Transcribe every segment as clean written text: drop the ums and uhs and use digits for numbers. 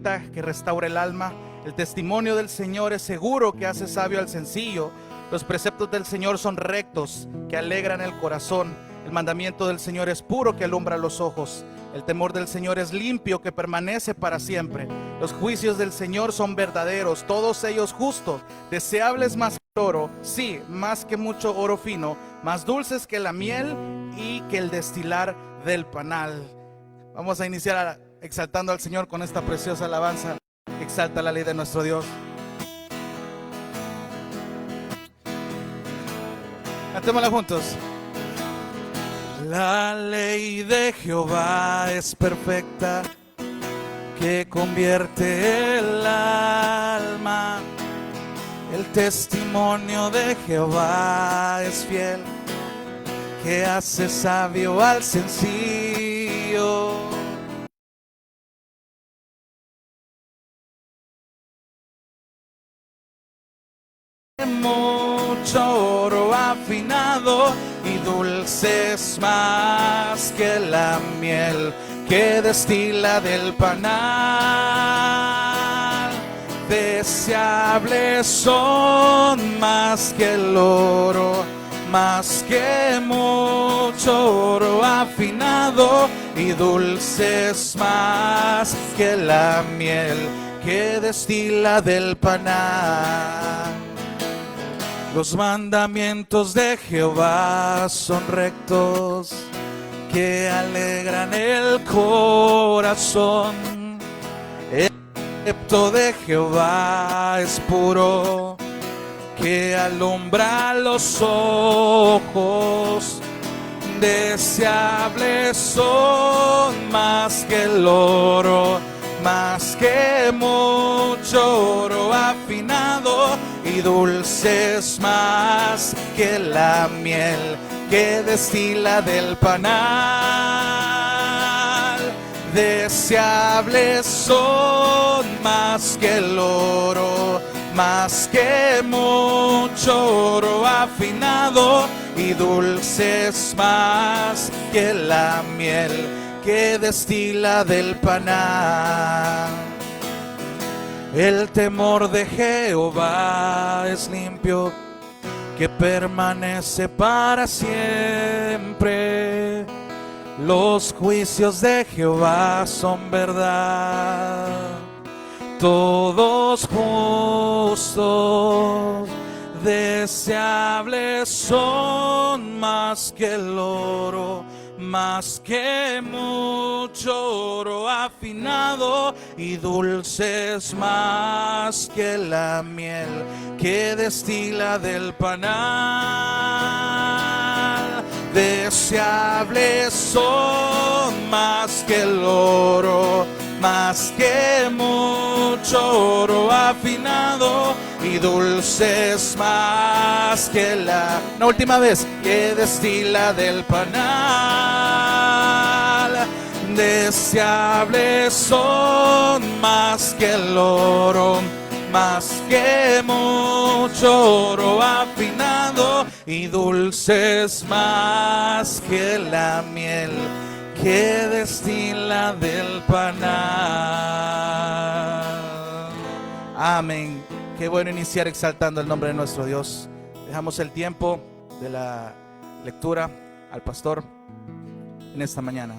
que restaura el alma. El testimonio del Señor es seguro, que hace sabio al sencillo. Los preceptos del Señor son rectos, que alegran el corazón. El mandamiento del Señor es puro, que alumbra los ojos. El temor del Señor es limpio, que permanece para siempre. Los juicios del Señor son verdaderos, todos ellos justos. Deseables más que el oro, sí, más que mucho oro fino, más dulces que la miel y que el destilar del panal. Vamos a iniciar exaltando al Señor con esta preciosa alabanza que exalta la ley de nuestro Dios. Cantémosla juntos. La ley de Jehová es perfecta, que convierte el alma. El testimonio de Jehová es fiel, que hace sabio al sencillo. Mucho oro afinado y dulces más que la miel que destila del panal. Deseables son más que el oro, más que mucho oro afinado y dulces más que la miel que destila del panal. Los mandamientos de Jehová son rectos, que alegran el corazón. El precepto de Jehová es puro, que alumbra los ojos. Deseables son más que el oro, más que mucho oro afinado y dulces más que la miel que destila del panal. Deseables son más que el oro, más que mucho oro afinado y dulces más que la miel que destila del panal. El temor de Jehová es limpio, que permanece para siempre. Los juicios de Jehová son verdad, todos justos. Deseables son más que el oro, más que mucho oro afinado y dulces más que la miel que destila del panal. Deseables son más que el oro, más que mucho oro afinado y dulces más que una última vez, que destila del panal. Deseables son más que el oro, más que mucho oro afinado y dulces más que la miel que destila del panal. Amén. Qué bueno iniciar exaltando el nombre de nuestro Dios. Dejamos el tiempo de la lectura al pastor en esta mañana.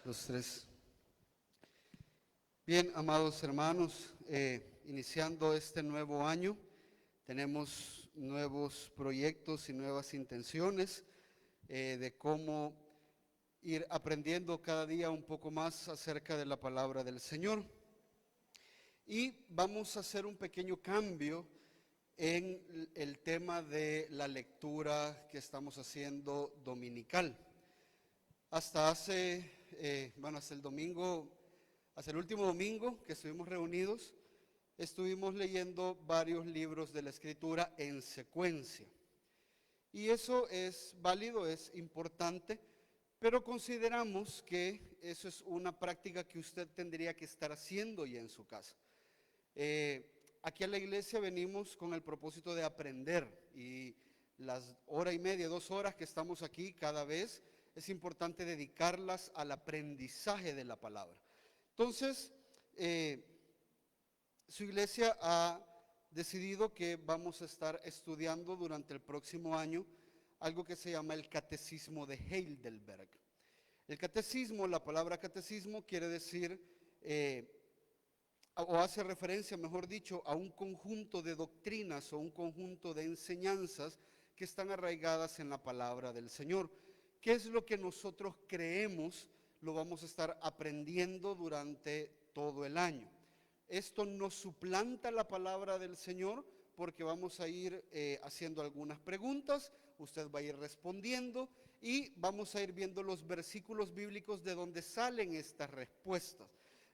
Los tres. Bien, amados hermanos, iniciando este nuevo año, tenemos nuevos proyectos y nuevas intenciones de cómo ir aprendiendo cada día un poco más acerca de la palabra del Señor. Y vamos a hacer un pequeño cambio en el tema de la lectura que estamos haciendo dominical. Hasta hasta el último domingo que estuvimos reunidos, estuvimos leyendo varios libros de la Escritura en secuencia. Y eso es válido, es importante, pero consideramos que eso es una práctica que usted tendría que estar haciendo ya en su casa. Aquí a la iglesia venimos con el propósito de aprender, y las hora y media, 2 horas que estamos aquí cada vez, es importante dedicarlas al aprendizaje de la palabra. Entonces, su iglesia ha decidido que vamos a estar estudiando durante el próximo año algo que se llama el Catecismo de Heidelberg. El catecismo, la palabra catecismo quiere decir, o hace referencia, mejor dicho, a un conjunto de doctrinas o un conjunto de enseñanzas que están arraigadas en la palabra del Señor. ¿Qué es lo que nosotros creemos? Lo vamos a estar aprendiendo durante todo el año. Esto no suplanta la palabra del Señor, porque vamos a ir haciendo algunas preguntas, usted va a ir respondiendo y vamos a ir viendo los versículos bíblicos de donde salen estas respuestas.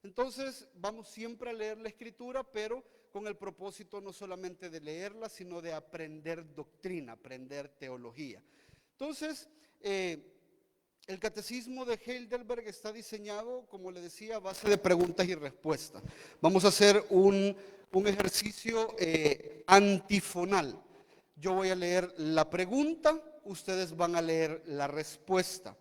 Entonces vamos siempre a leer la Escritura, pero con el propósito no solamente de leerla, sino de aprender doctrina, aprender teología. Entonces, el Catecismo de Heidelberg está diseñado, como le decía, a base de preguntas y respuestas. Vamos a hacer un ejercicio antifonal. Yo voy a leer la pregunta, ustedes van a leer la respuesta.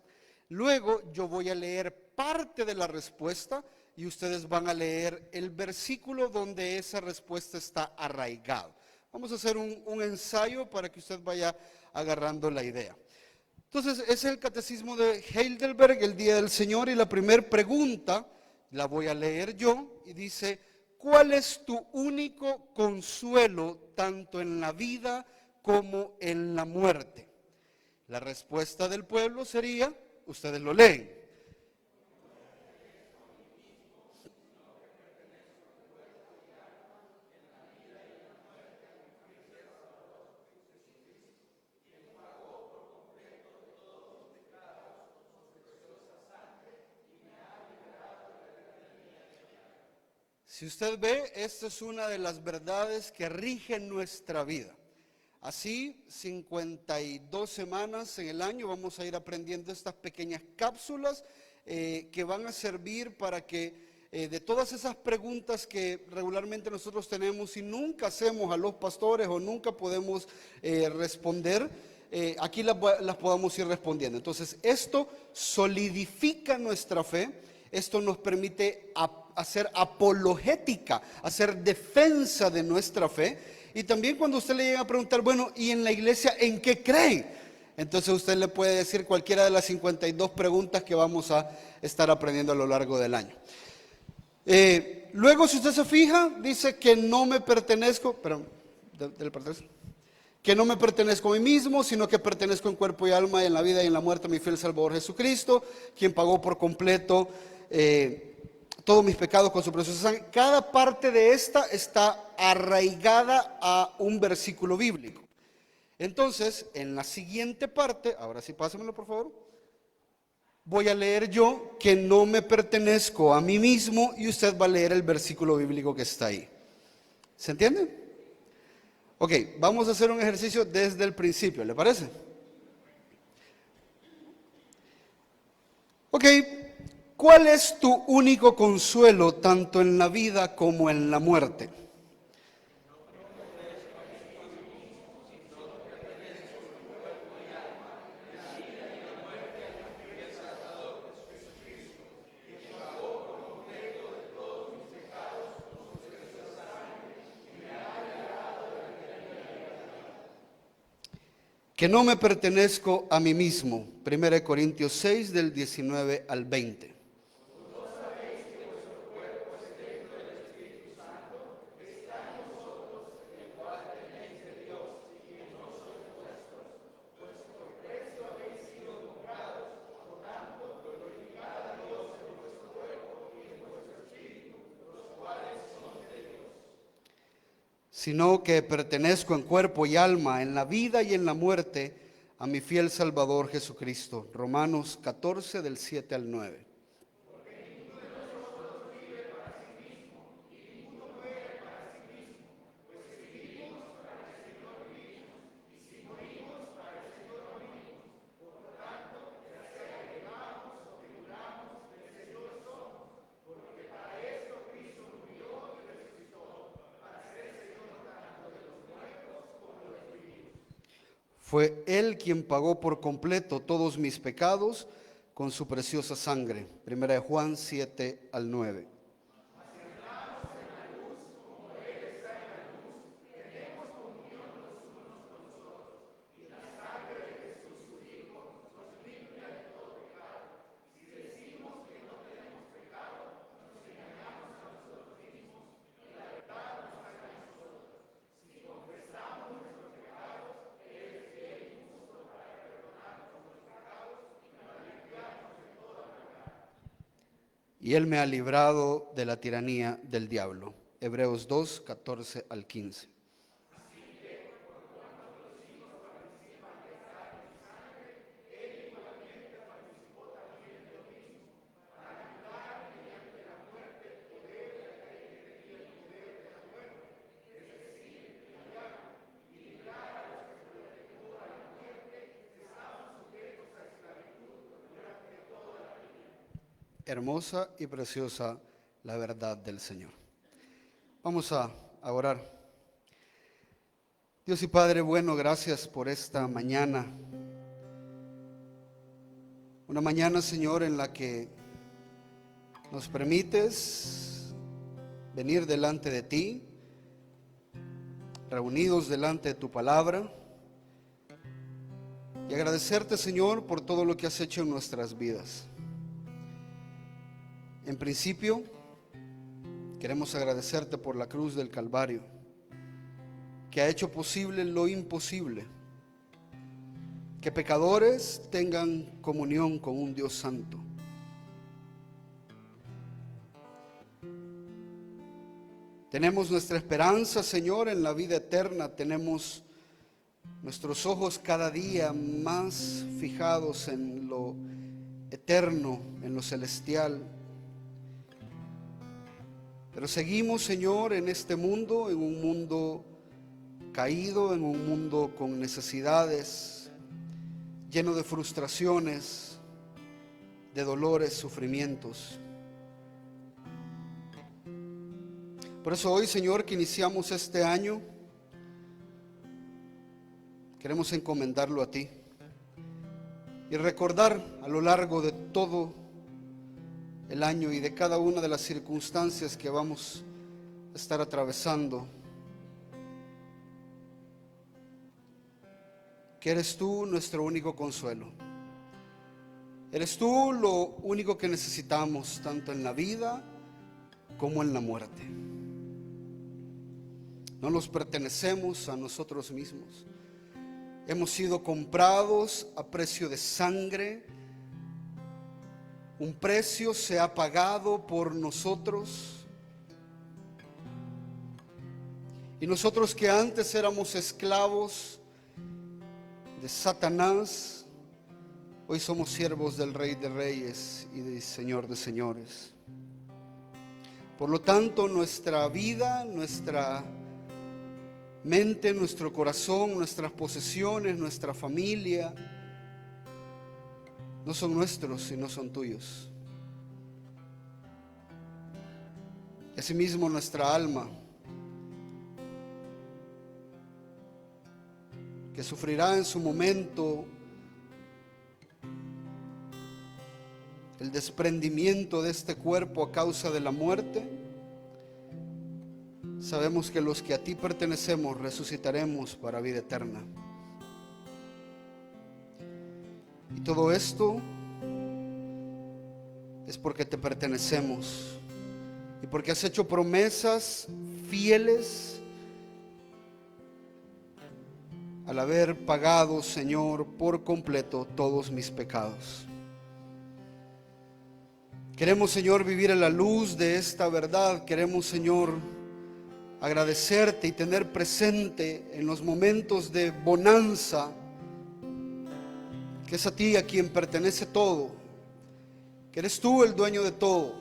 Luego yo voy a leer parte de la respuesta y ustedes van a leer el versículo donde esa respuesta está arraigada. Vamos a hacer un ensayo para que usted vaya agarrando la idea. Entonces, es el Catecismo de Heidelberg, el Día del Señor, y la primera pregunta la voy a leer yo y dice: ¿cuál es tu único consuelo tanto en la vida como en la muerte? La respuesta del pueblo sería, ustedes lo leen. Si usted ve, esta es una de las verdades que rigen nuestra vida. Así, 52 semanas en el año vamos a ir aprendiendo estas pequeñas cápsulas que van a servir para que de todas esas preguntas que regularmente nosotros tenemos y nunca hacemos a los pastores o nunca podemos responder, aquí las podamos ir respondiendo. Entonces, esto solidifica nuestra fe, esto nos permite hacer apologética, hacer defensa de nuestra fe. Y también cuando usted le llega a preguntar, bueno, ¿y en la iglesia en qué creen? Entonces usted le puede decir cualquiera de las 52 preguntas que vamos a estar aprendiendo a lo largo del año. Luego, si usted se fija, dice que no me pertenezco, que no me pertenezco a mí mismo, sino que pertenezco en cuerpo y alma, y en la vida y en la muerte a mi fiel Salvador Jesucristo, quien pagó por completo todos mis pecados con su preciosa sangre. Cada parte de esta está arraigada a un versículo bíblico. Entonces, en la siguiente parte, ahora sí pásamelo por favor, voy a leer yo que no me pertenezco a mí mismo y usted va a leer el versículo bíblico que está ahí. ¿Se entiende? Ok, vamos a hacer un ejercicio desde el principio, ¿le parece? Ok. ¿Cuál es tu único consuelo tanto en la vida como en la muerte? Que no me pertenezco a mí mismo. 1 Corintios 6, del 19 al 20. Sino que pertenezco en cuerpo y alma, en la vida y en la muerte, a mi fiel Salvador Jesucristo. Romanos 14, del 7 al 9. Fue Él quien pagó por completo todos mis pecados con su preciosa sangre. Primera de Juan 7 al 9. Y Él me ha librado de la tiranía del diablo. Hebreos 2, 14 al 15. Hermosa y preciosa la verdad del Señor. Vamos a orar. Dios y Padre bueno, gracias por esta mañana. Una mañana, Señor, en la que nos permites venir delante de ti, reunidos delante de tu palabra, y agradecerte, Señor, por todo lo que has hecho en nuestras vidas. En principio, queremos agradecerte por la cruz del Calvario, que ha hecho posible lo imposible, que pecadores tengan comunión con un Dios santo. Tenemos nuestra esperanza, Señor, en la vida eterna. Tenemos nuestros ojos cada día más fijados en lo eterno, en lo celestial. Pero seguimos, Señor, en este mundo, en un mundo caído, en un mundo con necesidades, lleno de frustraciones, de dolores, sufrimientos. Por eso hoy, Señor, que iniciamos este año, queremos encomendarlo a ti y recordar a lo largo de todo el año y de cada una de las circunstancias que vamos a estar atravesando, que eres tú nuestro único consuelo. Eres tú lo único que necesitamos, tanto en la vida como en la muerte. No nos pertenecemos a nosotros mismos. Hemos sido comprados a precio de sangre. Un precio se ha pagado por nosotros. Y nosotros que antes éramos esclavos de Satanás, hoy somos siervos del Rey de Reyes y del Señor de Señores. Por lo tanto, nuestra vida, nuestra mente, nuestro corazón, nuestras posesiones, nuestra familia, no son nuestros, sino son tuyos. Y asimismo nuestra alma, que sufrirá en su momento el desprendimiento de este cuerpo a causa de la muerte, sabemos que los que a ti pertenecemos resucitaremos para vida eterna. Y todo esto es porque te pertenecemos y porque has hecho promesas fieles al haber pagado, Señor, por completo todos mis pecados. Queremos, Señor, vivir a la luz de esta verdad. Queremos, Señor, agradecerte y tener presente en los momentos de bonanza que es a ti a quien pertenece todo, que eres tú el dueño de todo.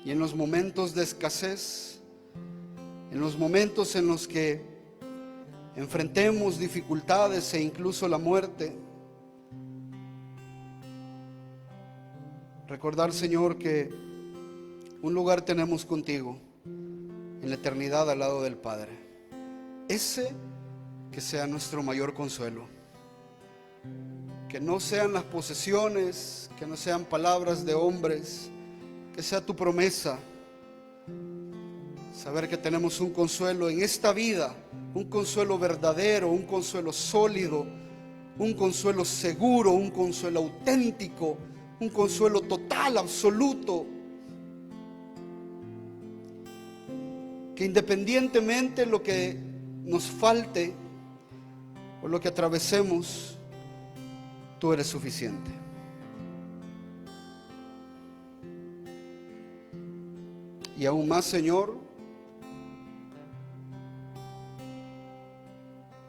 Y en los momentos de escasez, en los momentos en los que enfrentemos dificultades e incluso la muerte, recordar, Señor, que un lugar tenemos contigo en la eternidad al lado del Padre. ese que sea nuestro mayor consuelo. Que no sean las posesiones, que no sean palabras de hombres, que sea tu promesa. Saber que tenemos un consuelo en esta vida, un consuelo verdadero, un consuelo sólido, un consuelo seguro, un consuelo auténtico, un consuelo total, absoluto. Que independientemente de lo que nos falte o lo que atravesemos, tú eres suficiente. Y aún más, Señor,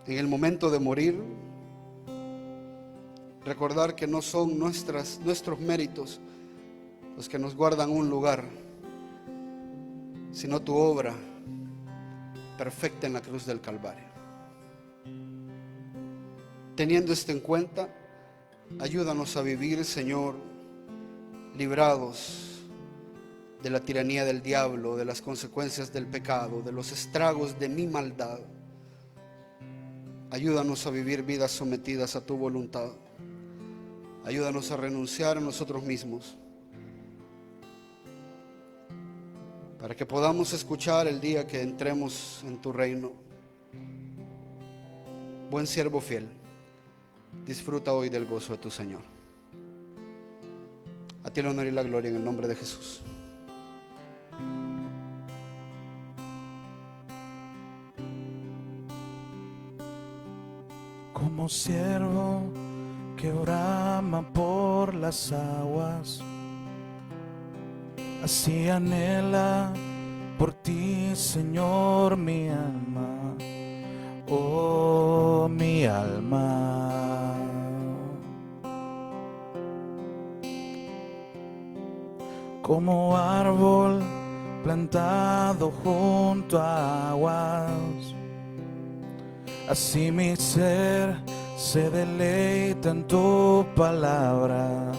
en el momento de morir, recordar que no son nuestros méritos los que nos guardan un lugar, sino tu obra perfecta en la cruz del Calvario. Teniendo esto en cuenta, ayúdanos a vivir, Señor, librados de la tiranía del diablo, de las consecuencias del pecado, de los estragos de mi maldad. Ayúdanos a vivir vidas sometidas a tu voluntad. Ayúdanos a renunciar a nosotros mismos, para que podamos escuchar el día que entremos en tu reino. Buen siervo fiel, disfruta hoy del gozo de tu Señor. A ti el honor y la gloria en el nombre de Jesús. Como siervo que brama por las aguas, así anhela por ti, Señor, mi alma, oh mi alma. Como árbol plantado junto a aguas, así mi ser se deleita en tu palabra,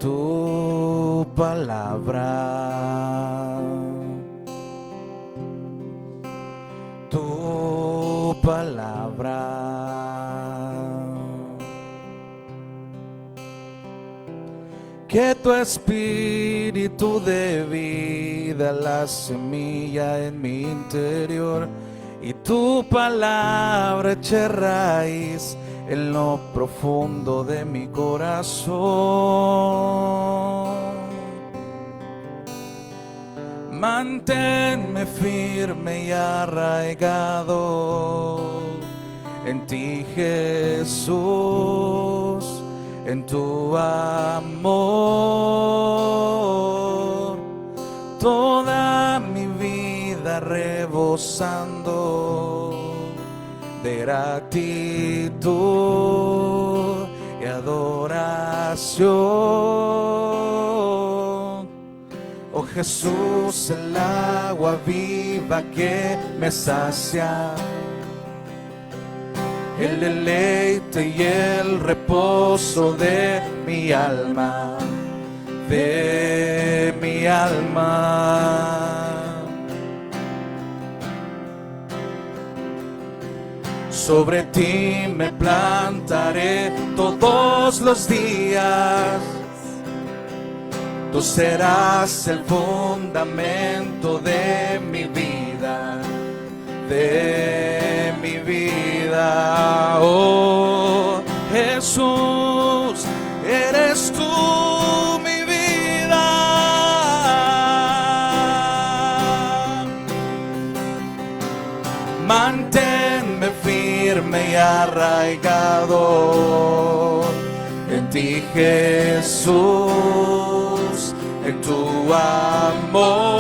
tu palabra, tu palabra. Que tu espíritu dé vida a la semilla en mi interior, y tu palabra eche raíz en lo profundo de mi corazón. Manténme firme y arraigado en ti, Jesús, en tu amor. Toda mi vida rebosando de gratitud y adoración. Oh Jesús, el agua viva que me sacia, el deleite y el reposo de mi alma, de mi alma. Sobre ti me plantaré todos los días. Tú serás el fundamento de mi vida, de mi vida. Oh Jesús, eres tú mi vida. Manténme firme y arraigado en ti, Jesús, en tu amor.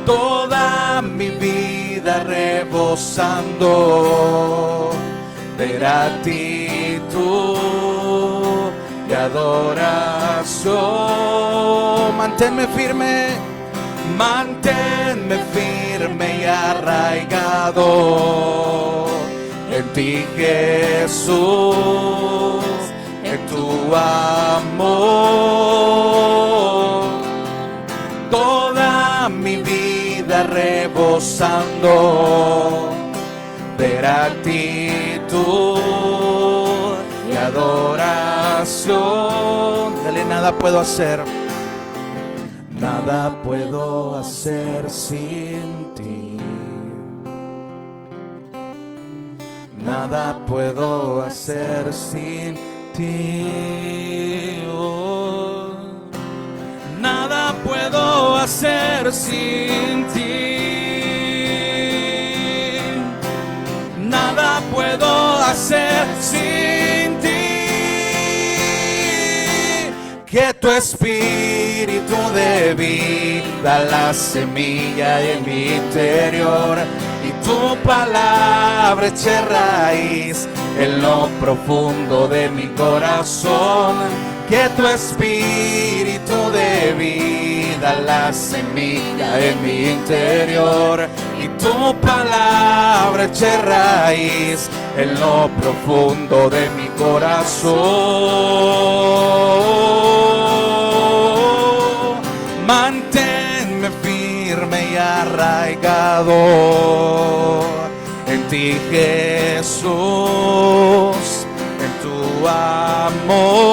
Toda mi vida rebosando de gratitud y adoración. Manténme firme, manténme firme y arraigado en ti, Jesús, en tu amor. Toda mi vida vida rebosando de gratitud y adoración. Dale, nada puedo hacer. Nada puedo hacer sin ti. Nada puedo hacer sin ti. Oh. Nada puedo hacer sin ti. Nada puedo hacer sin ti. Que tu espíritu de vida, la semilla en mi interior, y tu palabra eche raíz en lo profundo de mi corazón. Que tu espíritu de vida, la semilla en mi interior, y tu palabra eche raíz en lo profundo de mi corazón. Manténme firme y arraigado en ti, Jesús, en tu amor.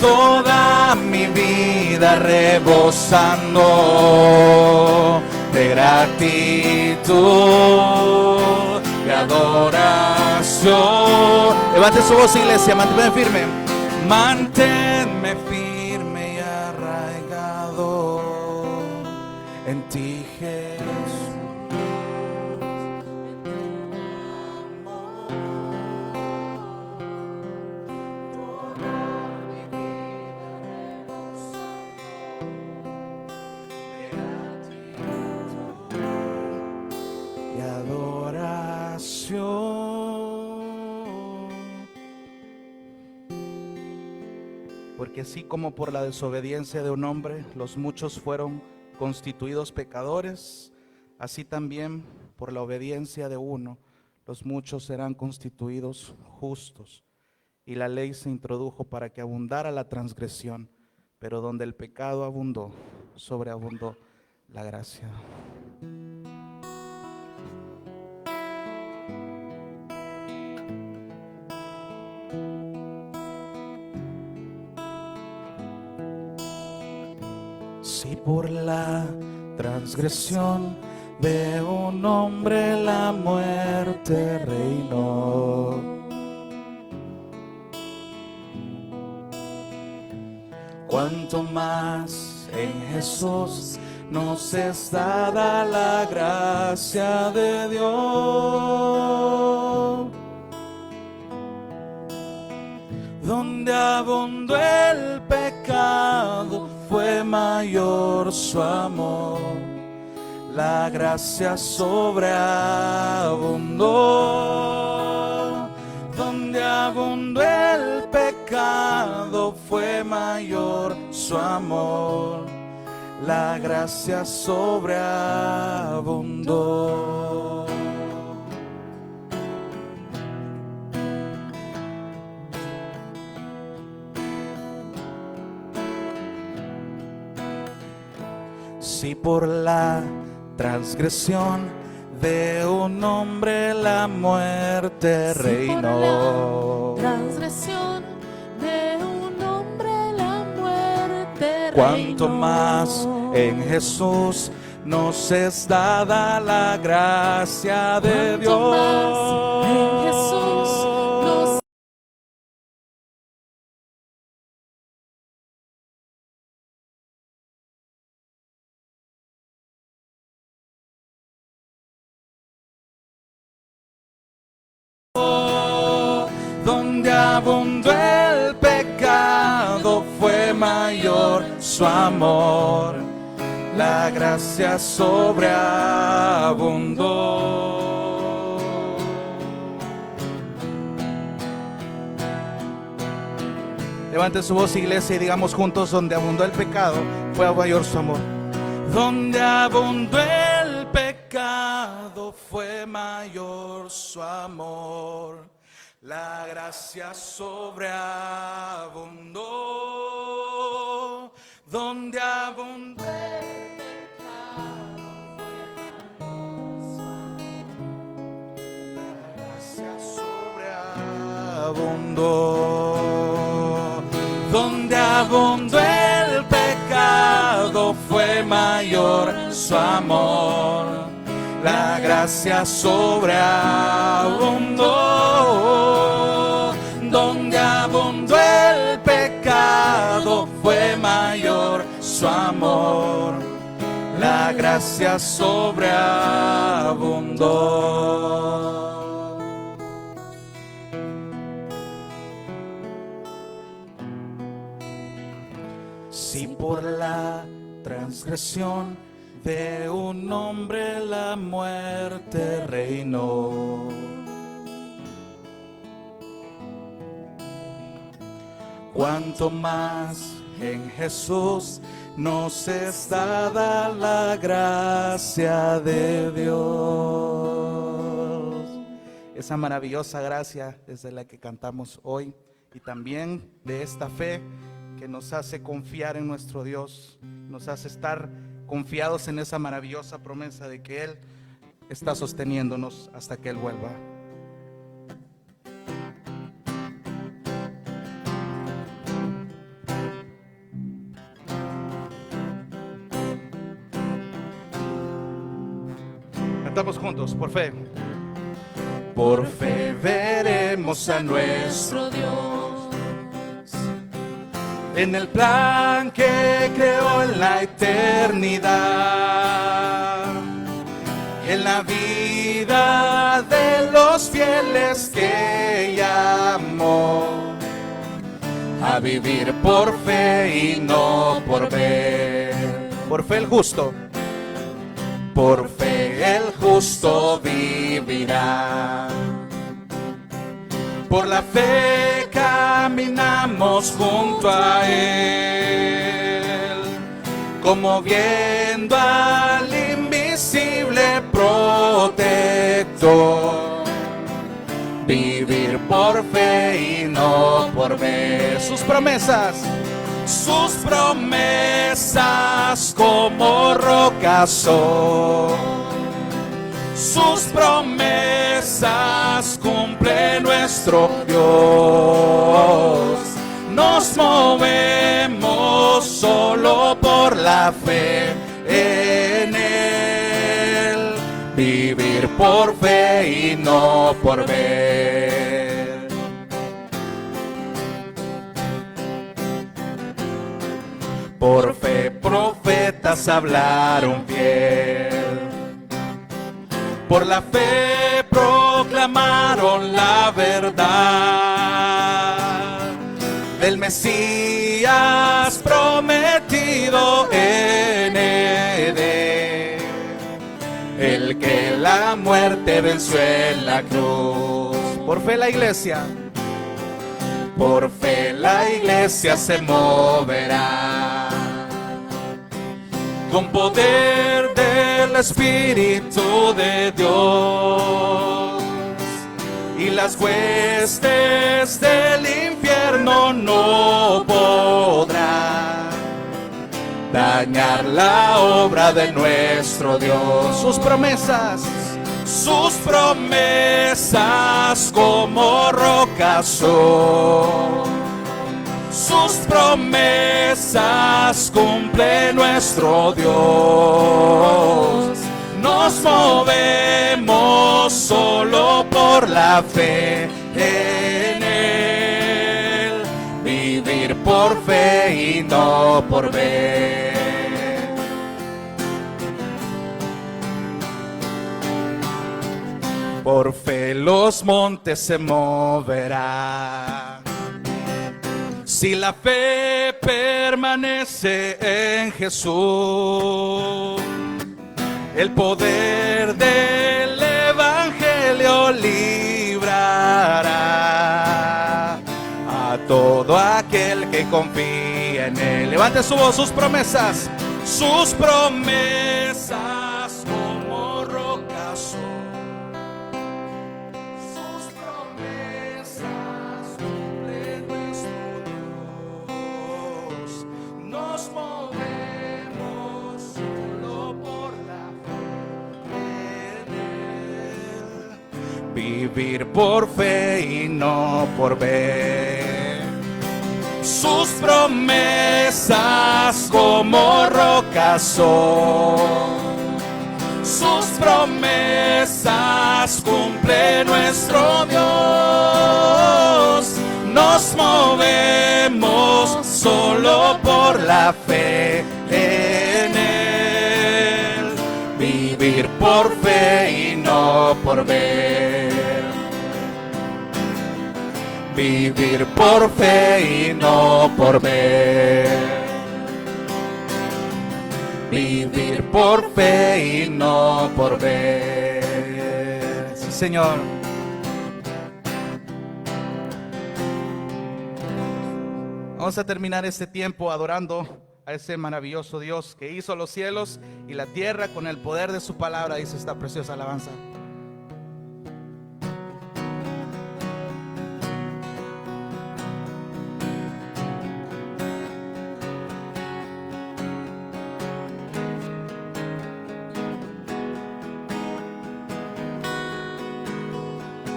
Toda mi vida rebosando de gratitud y adoración. Levante su voz, iglesia, manténme firme. Manténme firme y arraigado en ti, Jesús. Y adoración. Porque así como por la desobediencia de un hombre los muchos fueron constituidos pecadores, así también por la obediencia de uno los muchos serán constituidos justos. Y la ley se introdujo para que abundara la transgresión, pero donde el pecado abundó, sobreabundó la gracia. Si por la transgresión de un hombre la muerte reinó, cuanto más en Jesús nos es dada la gracia de Dios. Donde abundó el pecado, fue mayor su amor. La gracia sobreabundó. Donde abundó el pecado, fue mayor su amor. La gracia sobreabundó. Si por la transgresión de un hombre la muerte reinó, transgresión de un hombre la muerte cuanto reinó. más en Jesús nos es dada la gracia de Cuanto Dios. más en Jesús nos Donde abundó el pecado, fue mayor su amor. La gracia sobreabundó. Levante su voz, iglesia, y digamos juntos: donde abundó el pecado, fue mayor su amor. Donde abundó el pecado, fue mayor su amor. La gracia sobreabundó. Donde abundó abundó. Donde abundó el pecado fue mayor su amor. La gracia sobreabundó. Donde abundó el pecado fue mayor su amor. La gracia sobreabundó. Si por la transgresión de un hombre la muerte reinó, cuanto más en Jesús nos es dada la gracia de Dios. Esa maravillosa gracia es de la que cantamos hoy, y también de esta fe que nos hace confiar en nuestro Dios, nos hace estar confiados en esa maravillosa promesa de que Él está sosteniéndonos hasta que Él vuelva. Cantamos juntos, por fe. Por fe veremos a nuestro Dios, en el plan que creó en la eternidad, en la vida de los fieles que llamó a vivir por fe y no por ver. Por fe el justo, por fe el justo vivirá. Por la fe caminamos junto a Él, como viendo al invisible protector. Vivir por fe y no por ver. Sus promesas como rocas son. Sus promesas cumple nuestro Dios. Nos movemos solo por la fe en Él. Vivir por fe y no por ver. Por fe profetas hablaron fiel. Por la fe proclamaron la verdad del Mesías prometido en Edén, el que la muerte venció en la cruz. Por fe la iglesia, por fe la iglesia se moverá con poder del Espíritu de Dios, y las huestes del infierno no podrán dañar la obra de nuestro Dios. Sus promesas como rocas son. Sus promesas cumple nuestro Dios. Nos movemos solo por la fe en Él. Vivir por fe y no por ver. Por fe los montes se moverán. Si la fe permanece en Jesús, el poder del Evangelio librará a todo aquel que confía en Él. Levante su voz, sus promesas como rocas son. Sus promesas cumple nuestro Dios. Nos movemos solo por la fe en Él. vivir por fe y no por ver. Sus promesas como rocas son, sus promesas cumple nuestro Dios. Nos movemos solo por la fe en Él. Vivir por fe y no por ver. Vivir por fe y no por ver. Vivir por fe y no por ver. Sí, Señor. Vamos a terminar este tiempo adorando a ese maravilloso Dios que hizo los cielos y la tierra con el poder de su palabra, dice esta preciosa alabanza.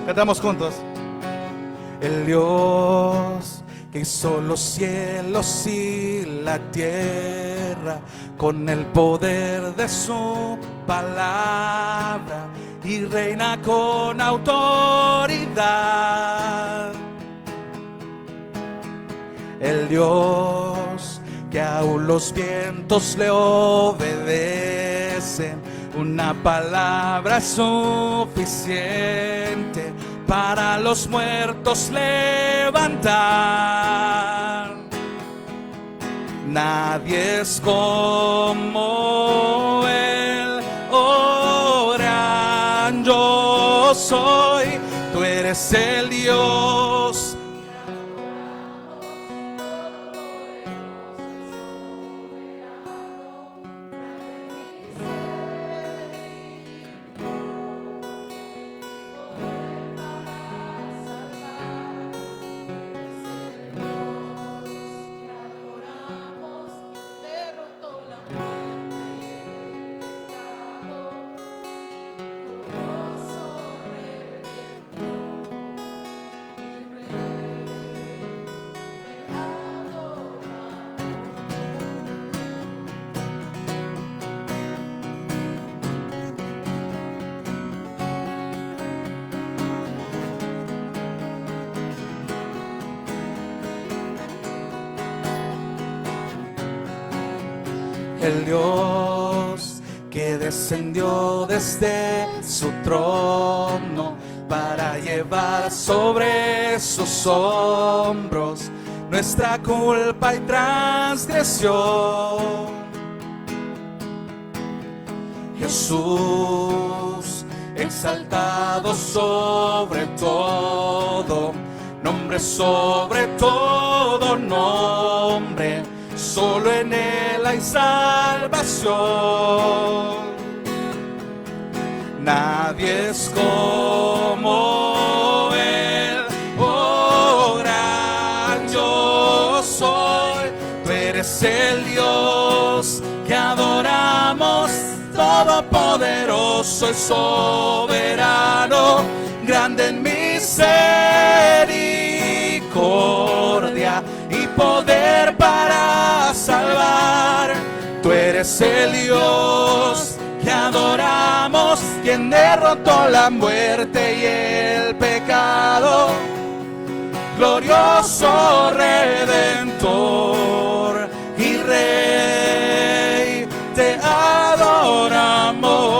Cantamos juntos. El Dios que hizo los cielos y la tierra con el poder de su palabra y reina con autoridad. El Dios que aún los vientos le obedecen, una palabra suficiente para los muertos levantar. Nadie es como Él. Oh, gran yo soy, tú eres el Dios. El Dios que descendió desde su trono para llevar sobre sus hombros nuestra culpa y transgresión. Jesús, exaltado sobre todo, nombre sobre todo nombre, solo en Él hay salvación. Nadie es como Él. Oh, gran yo soy, tú eres el Dios que adoramos, todopoderoso y soberano, grande en misericordia y poder para salvar. Tú eres el Dios que adoramos, quien derrotó la muerte y el pecado, glorioso Redentor y Rey, te adoramos.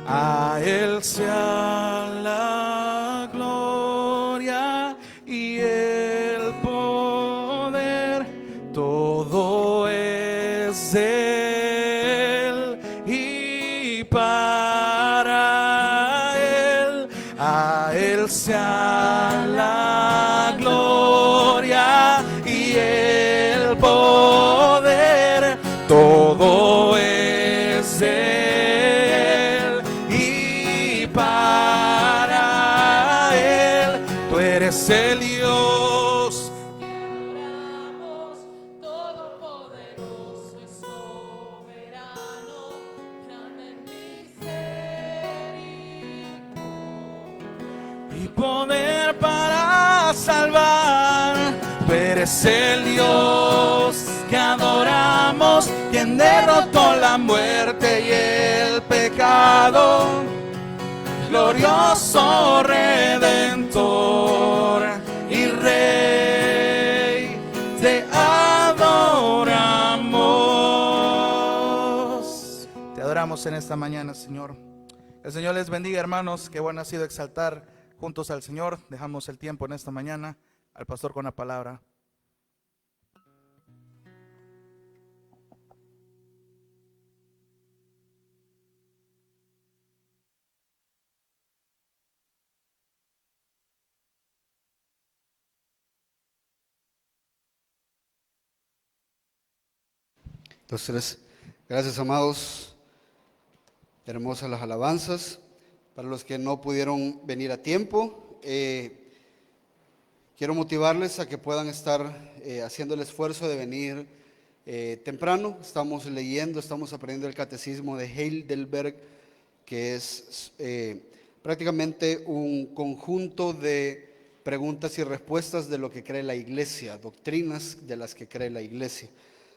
A Él sea la gloria y el poder, todo es de Él y para Él. A Él sea la gloria y el poder, todo es de Él. Es el Dios que adoramos, todopoderoso y soberano. es el Dios que adoramos, quien derrotó la muerte y el pecado. Glorioso Redentor y Rey, te adoramos. Te adoramos en esta mañana, Señor. El Señor les bendiga, hermanos. Qué bueno ha sido exaltar juntos al Señor. Dejamos el tiempo en esta mañana al pastor con la palabra. Entonces, gracias, amados. Hermosas las alabanzas. Para los que no pudieron venir a tiempo, quiero motivarles a que puedan estar haciendo el esfuerzo de venir temprano. Estamos leyendo, estamos aprendiendo el catecismo de Heidelberg, que es prácticamente un conjunto de preguntas y respuestas de lo que cree la iglesia, doctrinas de las que cree la iglesia.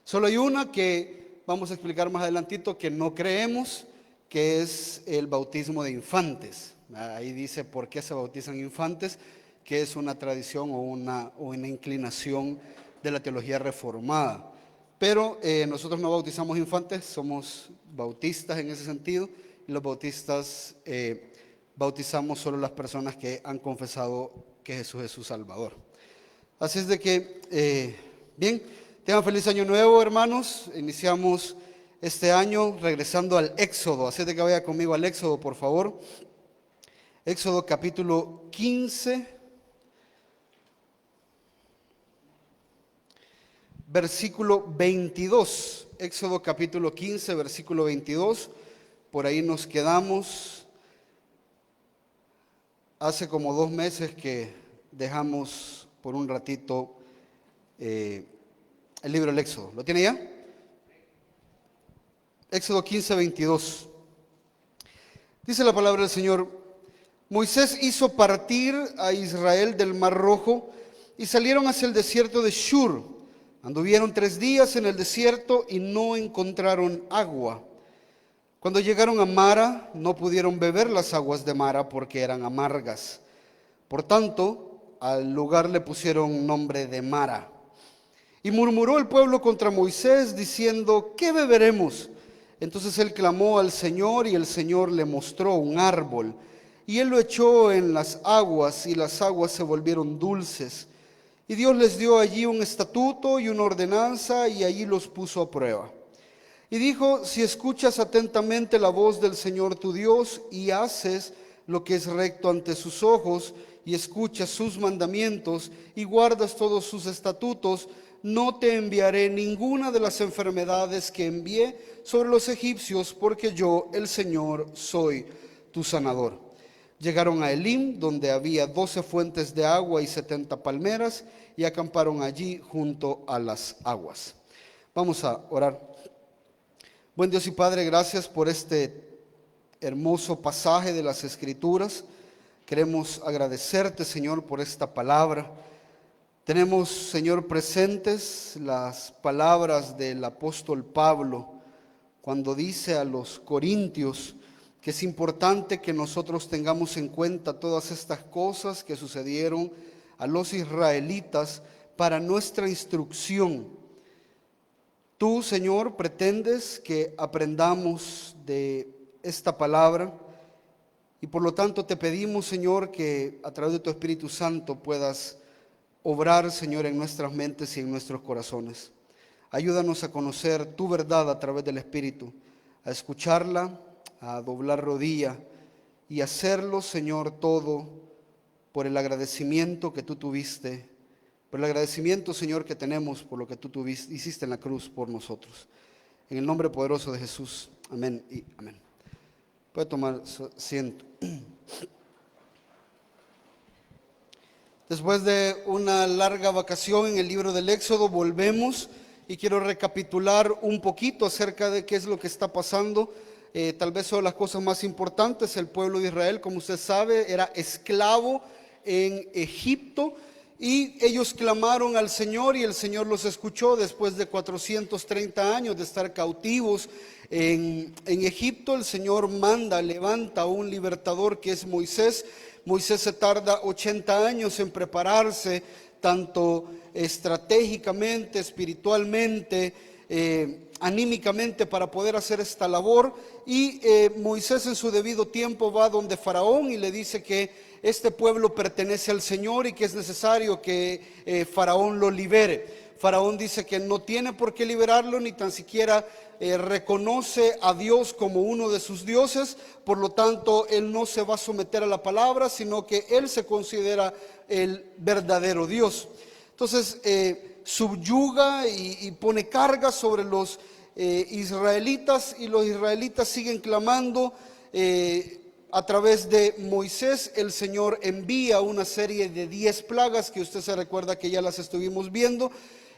Solo hay una que vamos a explicar más adelantito que no creemos, que es el bautismo de infantes. Ahí dice por qué se bautizan infantes, que es una tradición o una inclinación de la teología reformada. Pero nosotros no bautizamos infantes, somos bautistas en ese sentido, y los bautistas bautizamos solo las personas que han confesado que Jesús es su Salvador. Así es de que, bien, tengan feliz año nuevo, hermanos. Iniciamos este año regresando al Éxodo. Así es de que vaya conmigo al Éxodo, por favor. Éxodo capítulo 15, versículo 22. Éxodo capítulo 15, versículo 22. Por ahí nos quedamos. Hace como 2 meses que dejamos por un ratito el libro del Éxodo. ¿Lo tiene ya? Éxodo 15, 22. Dice la palabra del Señor: Moisés hizo partir a Israel del Mar Rojo y salieron hacia el desierto de Shur. Anduvieron 3 días en el desierto y no encontraron agua. Cuando llegaron a Mara, no pudieron beber las aguas de Mara porque eran amargas. Por tanto, al lugar le pusieron nombre de Mara. Y murmuró el pueblo contra Moisés, diciendo: ¿qué beberemos? Entonces él clamó al Señor, y el Señor le mostró un árbol. Y él lo echó en las aguas, y las aguas se volvieron dulces. Y Dios les dio allí un estatuto y una ordenanza, y allí los puso a prueba. Y dijo: si escuchas atentamente la voz del Señor tu Dios, y haces lo que es recto ante sus ojos, y escuchas sus mandamientos, y guardas todos sus estatutos, no te enviaré ninguna de las enfermedades que envié sobre los egipcios, porque yo, el Señor, soy tu sanador. Llegaron a Elim, donde había 12 fuentes de agua y 70 palmeras, y acamparon allí junto a las aguas. Vamos a orar. Buen Dios y Padre, gracias por este hermoso pasaje de las Escrituras. Queremos agradecerte, Señor, por esta palabra. Tenemos, Señor, presentes las palabras del apóstol Pablo cuando dice a los corintios que es importante que nosotros tengamos en cuenta todas estas cosas que sucedieron a los israelitas para nuestra instrucción. Tú, Señor, pretendes que aprendamos de esta palabra y por lo tanto te pedimos, Señor, que a través de tu Espíritu Santo puedas obrar, Señor, en nuestras mentes y en nuestros corazones. Ayúdanos a conocer tu verdad a través del Espíritu, a escucharla, a doblar rodilla y hacerlo, Señor, todo por el agradecimiento que tú tuviste, por el agradecimiento, Señor, que tenemos por lo que tú hiciste en la cruz por nosotros. En el nombre poderoso de Jesús. Amén y amén. Puede tomar asiento. Después de una larga vacación en el libro del Éxodo, volvemos y quiero recapitular un poquito acerca de qué es lo que está pasando. Tal vez son las cosas más importantes. El pueblo de Israel, como usted sabe, era esclavo en Egipto Y ellos clamaron al Señor y el Señor los escuchó después de 430 años de estar cautivos en Egipto. El Señor levanta a un libertador que es Moisés. Moisés se tarda 80 años en prepararse, tanto estratégicamente, espiritualmente, anímicamente, para poder hacer esta labor. Y Moisés en su debido tiempo va donde Faraón y le dice que este pueblo pertenece al Señor y que es necesario que Faraón lo libere. Faraón dice que no tiene por qué liberarlo, ni tan siquiera reconoce a Dios como uno de sus dioses. Por lo tanto, él no se va a someter a la palabra, sino que él se considera el verdadero Dios. Entonces subyuga y pone carga sobre los israelitas, y los israelitas siguen clamando. A través de Moisés, el Señor envía una serie de 10 plagas que usted se recuerda que ya las estuvimos viendo.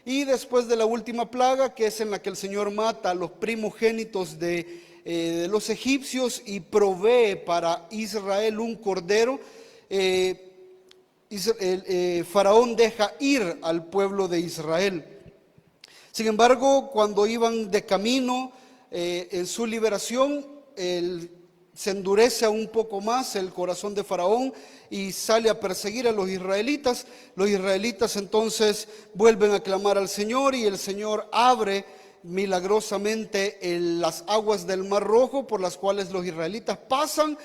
Y después de la última plaga, que es en la que el Señor mata a los primogénitos de los egipcios y provee para Israel un cordero, Faraón deja ir al pueblo de Israel. Sin embargo, cuando iban de camino en su liberación, se endurece un poco más el corazón de Faraón y sale a perseguir a los israelitas. Los israelitas entonces vuelven a clamar al Señor y el Señor abre milagrosamente las aguas del Mar Rojo, por las cuales los israelitas pasaron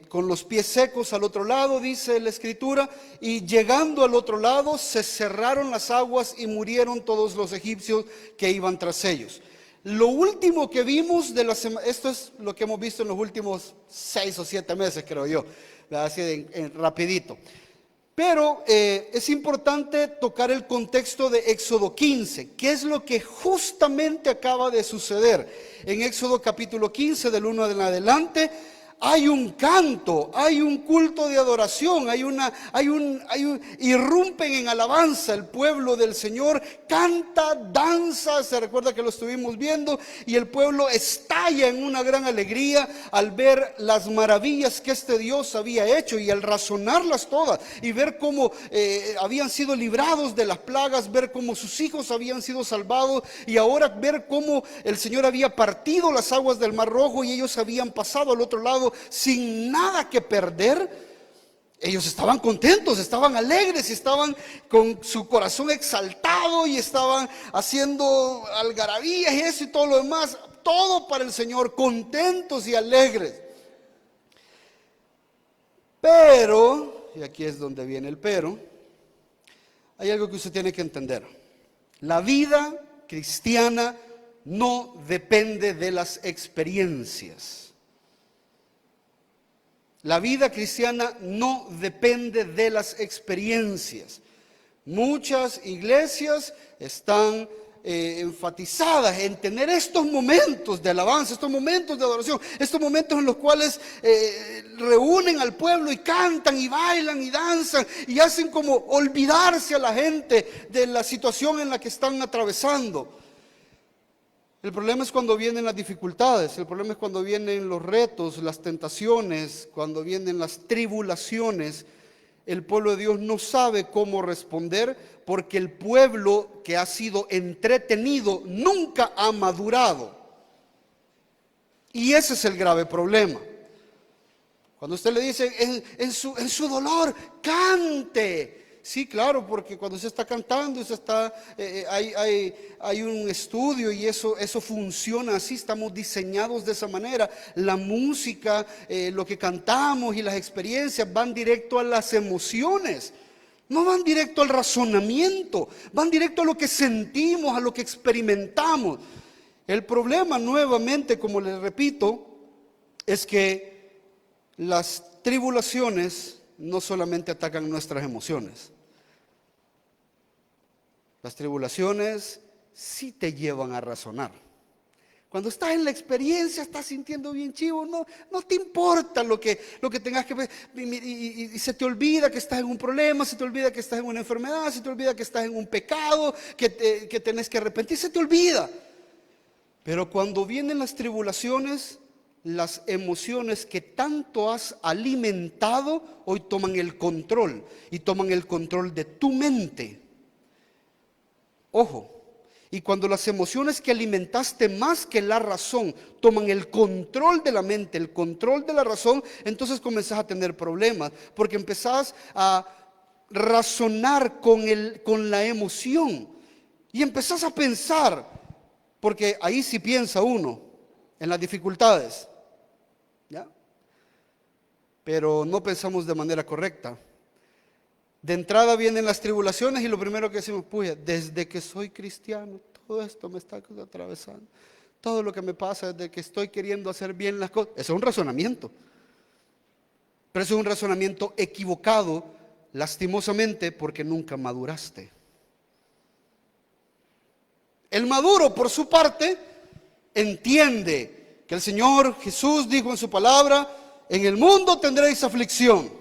con los pies secos al otro lado, dice la Escritura, y llegando al otro lado se cerraron las aguas y murieron todos los egipcios que iban tras ellos. Lo último que vimos esto es lo que hemos visto en los últimos 6 o 7 meses, creo yo, así rapidito. Pero es importante tocar el contexto de Éxodo 15. ¿Qué es lo que justamente acaba de suceder? En Éxodo capítulo 15, del 1 en adelante, hay un canto, hay un culto de adoración, irrumpen en alabanza el pueblo del Señor, canta, danza, se recuerda que lo estuvimos viendo, y el pueblo estalla en una gran alegría al ver las maravillas que este Dios había hecho y al razonarlas todas y ver cómo habían sido librados de las plagas, ver cómo sus hijos habían sido salvados y ahora ver cómo el Señor había partido las aguas del Mar Rojo y ellos habían pasado al otro lado sin nada que perder. Ellos estaban contentos, estaban alegres, estaban con su corazón exaltado y estaban haciendo algarabías y eso y todo lo demás, todo para el Señor, contentos y alegres. Pero, y aquí es donde viene el pero, hay algo que usted tiene que entender. La vida cristiana no depende de las experiencias. La vida cristiana no depende de las experiencias. Muchas iglesias están enfatizadas en tener estos momentos de alabanza, estos momentos de adoración, estos momentos en los cuales reúnen al pueblo y cantan y bailan y danzan y hacen como olvidarse a la gente de la situación en la que están atravesando. El problema es cuando vienen las dificultades, el problema es cuando vienen los retos, las tentaciones, cuando vienen las tribulaciones. El pueblo de Dios no sabe cómo responder porque el pueblo que ha sido entretenido nunca ha madurado. Y ese es el grave problema. Cuando usted le dice en su dolor, cante. Sí, claro, porque cuando usted está cantando, usted está, hay un estudio y eso funciona así, estamos diseñados de esa manera. La música, lo que cantamos y las experiencias van directo a las emociones, no van directo al razonamiento, van directo a lo que sentimos, a lo que experimentamos. El problema, nuevamente, como les repito, es que las tribulaciones no solamente atacan nuestras emociones. Las tribulaciones sí te llevan a razonar. Cuando estás en la experiencia, estás sintiendo bien chivo, no te importa lo que tengas que ver, y se te olvida que estás en un problema, se te olvida que estás en una enfermedad, se te olvida que estás en un pecado, que tenés que arrepentir, se te olvida. Pero cuando vienen las tribulaciones, las emociones que tanto has alimentado hoy toman el control y toman el control de tu mente. Ojo, y cuando las emociones que alimentaste más que la razón toman el control de la mente, el control de la razón, entonces comenzás a tener problemas, porque empezás a razonar con la emoción y empezás a pensar, porque ahí sí piensa uno en las dificultades, ¿ya? Pero no pensamos de manera correcta. De entrada vienen las tribulaciones y lo primero que decimos, puya, desde que soy cristiano, todo esto me está atravesando. Todo lo que me pasa desde que estoy queriendo hacer bien las cosas. Eso es un razonamiento. Pero eso es un razonamiento equivocado, lastimosamente, porque nunca maduraste. El maduro, por su parte, entiende que el Señor Jesús dijo en su palabra, en el mundo tendréis aflicción.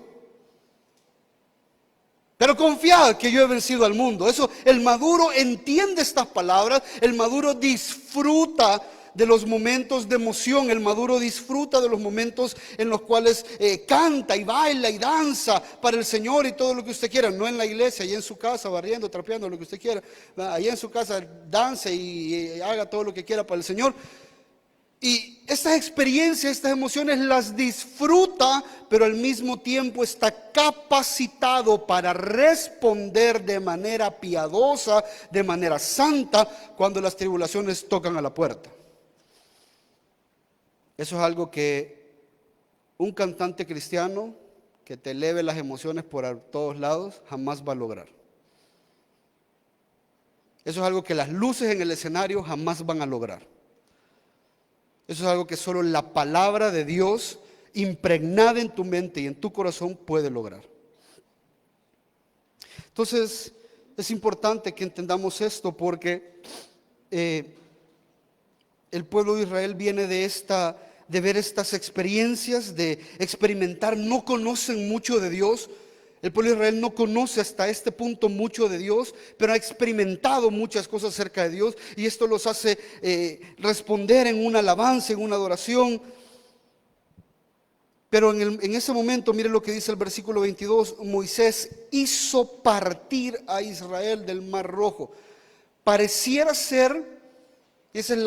Pero confiad que yo he vencido al mundo. Eso, el maduro entiende estas palabras. El maduro disfruta de los momentos de emoción. El maduro disfruta de los momentos en los cuales canta y baila y danza para el Señor y todo lo que usted quiera. No en la iglesia, allá en su casa, barriendo, trapeando, lo que usted quiera. Allá en su casa dance y haga todo lo que quiera para el Señor. Y estas experiencias, estas emociones las disfruta, pero al mismo tiempo está capacitado para responder de manera piadosa, de manera santa, cuando las tribulaciones tocan a la puerta. Eso es algo que un cantante cristiano que te eleve las emociones por todos lados jamás va a lograr. Eso es algo que las luces en el escenario jamás van a lograr. Eso es algo que solo la palabra de Dios impregnada en tu mente y en tu corazón puede lograr. Entonces es importante que entendamos esto porque el pueblo de Israel viene de ver estas experiencias, de experimentar, no conocen mucho de Dios. El pueblo de Israel no conoce hasta este punto mucho de Dios, pero ha experimentado muchas cosas acerca de Dios y esto los hace responder en una alabanza, en una adoración. Pero en ese momento, mire lo que dice el versículo 22, Moisés hizo partir a Israel del Mar Rojo. Pareciera ser, esa es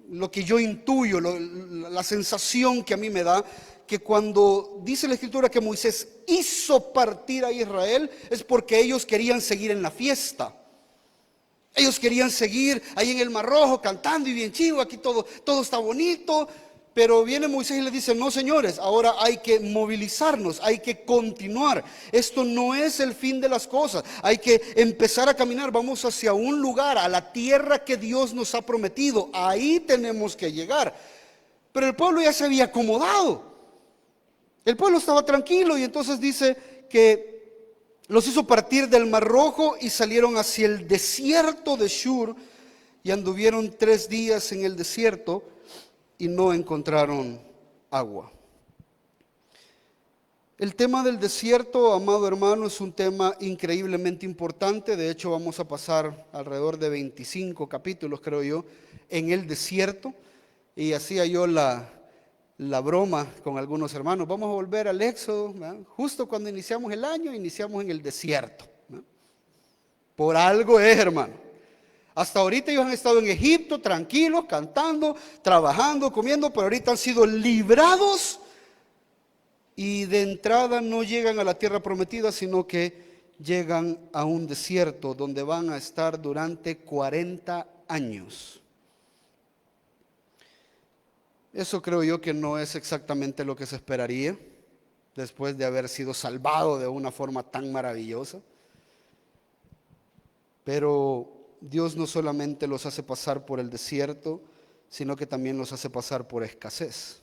lo que yo intuyo, la sensación que a mí me da, que cuando dice la Escritura que Moisés hizo partir a Israel, es porque ellos querían seguir en la fiesta. Ellos querían seguir ahí en el Mar Rojo cantando y bien chivo, aquí todo está bonito. Pero viene Moisés y le dice, no señores, ahora hay que movilizarnos, hay que continuar. Esto no es el fin de las cosas, hay que empezar a caminar, vamos hacia un lugar, a la tierra que Dios nos ha prometido. Ahí tenemos que llegar. Pero el pueblo ya se había acomodado. El pueblo estaba tranquilo y entonces dice que los hizo partir del Mar Rojo y salieron hacia el desierto de Shur y anduvieron 3 días en el desierto y no encontraron agua. El tema del desierto, amado hermano, es un tema increíblemente importante. De hecho, vamos a pasar alrededor de 25 capítulos, creo yo, en el desierto. Y hacía yo la broma con algunos hermanos, vamos a volver al Éxodo, ¿verdad? Justo cuando iniciamos el año, iniciamos en el desierto, ¿verdad? Por algo es, hermano. Hasta ahorita ellos han estado en Egipto, tranquilos, cantando, trabajando, comiendo, pero ahorita han sido librados y de entrada no llegan a la tierra prometida, sino que llegan a un desierto donde van a estar durante 40 años. Eso creo yo que no es exactamente lo que se esperaría después de haber sido salvado de una forma tan maravillosa. Pero Dios no solamente los hace pasar por el desierto, sino que también los hace pasar por escasez.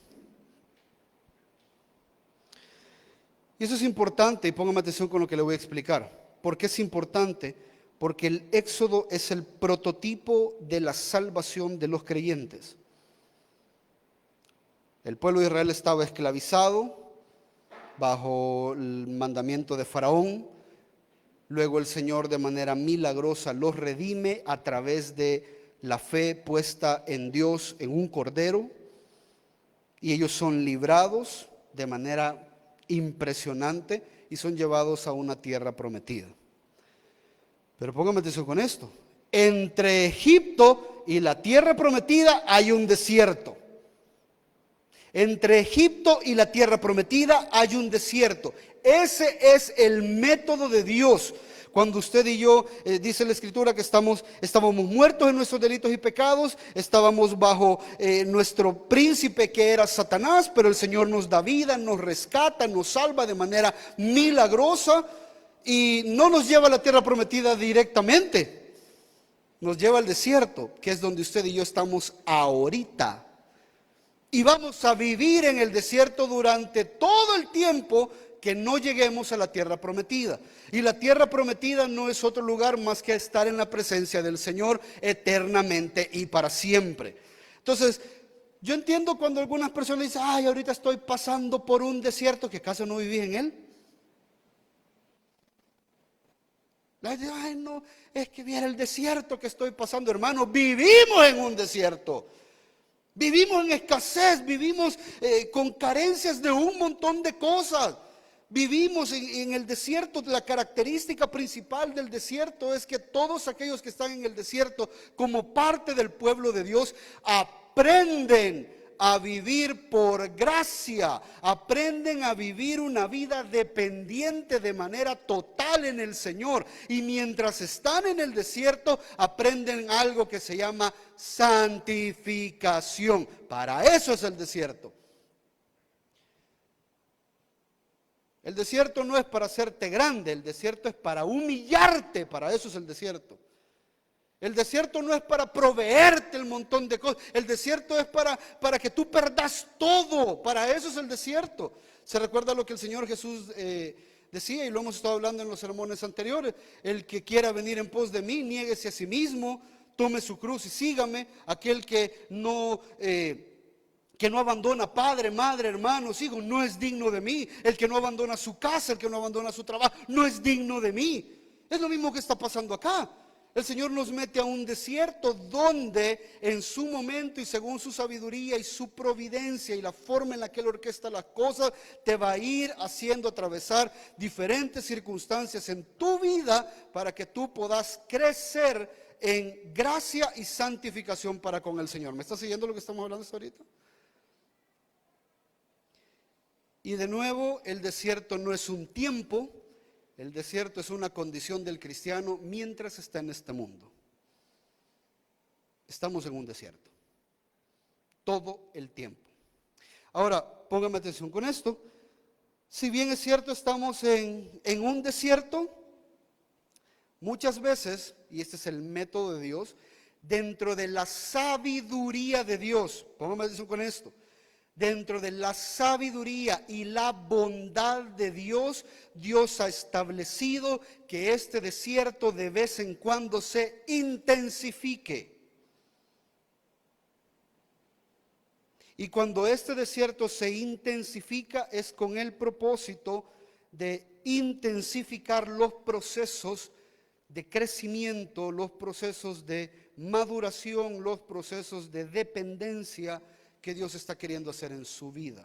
Y eso es importante, y póngame atención con lo que le voy a explicar. ¿Por qué es importante? Porque el Éxodo es el prototipo de la salvación de los creyentes. El pueblo de Israel estaba esclavizado bajo el mandamiento de Faraón. Luego el Señor de manera milagrosa los redime a través de la fe puesta en Dios, en un cordero. y ellos son librados de manera impresionante y son llevados a una tierra prometida. Pero póngame atención con esto. Entre Egipto y la tierra prometida hay un desierto. Entre Egipto y la tierra prometida hay un desierto. Ese es el método de Dios. Cuando usted y yo, dice la Escritura que estábamos muertos en nuestros delitos y pecados, estábamos bajo nuestro príncipe que era Satanás, pero el Señor nos da vida, nos rescata, nos salva de manera milagrosa y no nos lleva a la tierra prometida directamente, nos lleva al desierto, que es donde usted y yo estamos ahorita. Y vamos a vivir en el desierto durante todo el tiempo que no lleguemos a la tierra prometida. Y la tierra prometida no es otro lugar más que estar en la presencia del Señor eternamente y para siempre. Entonces, yo entiendo cuando algunas personas dicen, ay, ahorita estoy pasando por un desierto, ¿que acaso no viví en él? Ay, no, es que viera el desierto que estoy pasando, hermano. Vivimos en un desierto. Vivimos en escasez, vivimos con carencias de un montón de cosas. Vivimos en el desierto. La característica principal del desierto es que todos aquellos que están en el desierto como parte del pueblo de Dios aprenden a vivir por gracia, aprenden a vivir una vida dependiente de manera total en el Señor. Y mientras están en el desierto aprenden algo que se llama santificación. Para eso es el desierto. El desierto no es para hacerte grande, el desierto es para humillarte, para eso es el desierto. El desierto no es para proveerte el montón de cosas, el desierto es para que tú perdas todo, para eso es el desierto. ¿Se recuerda lo que el Señor Jesús decía? Y lo hemos estado hablando en los sermones anteriores. El que quiera venir en pos de mí, niéguese a sí mismo, tome su cruz y sígame. Aquel que no abandona padre, madre, hermanos, hijos, no es digno de mí. El que no abandona su casa, el que no abandona su trabajo, no es digno de mí. Es lo mismo que está pasando acá. El Señor nos mete a un desierto donde en su momento y según su sabiduría y su providencia y la forma en la que Él orquesta las cosas, te va a ir haciendo atravesar diferentes circunstancias en tu vida para que tú puedas crecer en gracia y santificación para con el Señor. ¿Me está siguiendo lo que estamos hablando hasta ahorita? Y de nuevo, el desierto no es un tiempo. El desierto es una condición del cristiano mientras está en este mundo. Estamos en un desierto todo el tiempo. Ahora, póngame atención con esto. Si bien es cierto, estamos en un desierto, muchas veces, y este es el método de Dios, dentro de la sabiduría de Dios, póngame atención con esto. Dentro de la sabiduría y la bondad de Dios, Dios ha establecido que este desierto de vez en cuando se intensifique. Y cuando este desierto se intensifica es con el propósito de intensificar los procesos de crecimiento, los procesos de maduración, los procesos de dependencia que Dios está queriendo hacer en su vida.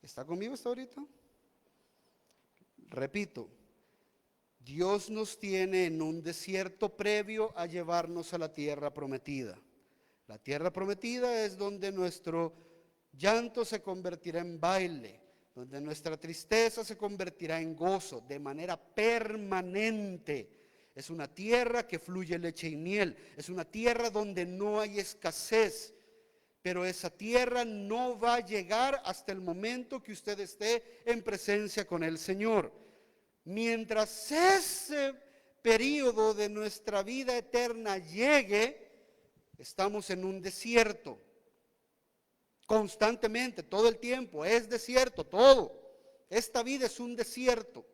¿Está conmigo hasta ahorita? Repito, Dios nos tiene en un desierto previo a llevarnos a la tierra prometida. La tierra prometida es donde nuestro llanto se convertirá en baile, donde nuestra tristeza se convertirá en gozo de manera permanente. Es una tierra que fluye leche y miel. Es una tierra donde no hay escasez. Pero esa tierra no va a llegar hasta el momento que usted esté en presencia con el Señor. Mientras ese periodo de nuestra vida eterna llegue, estamos en un desierto. Constantemente, todo el tiempo, es desierto, todo. Esta vida es un desierto.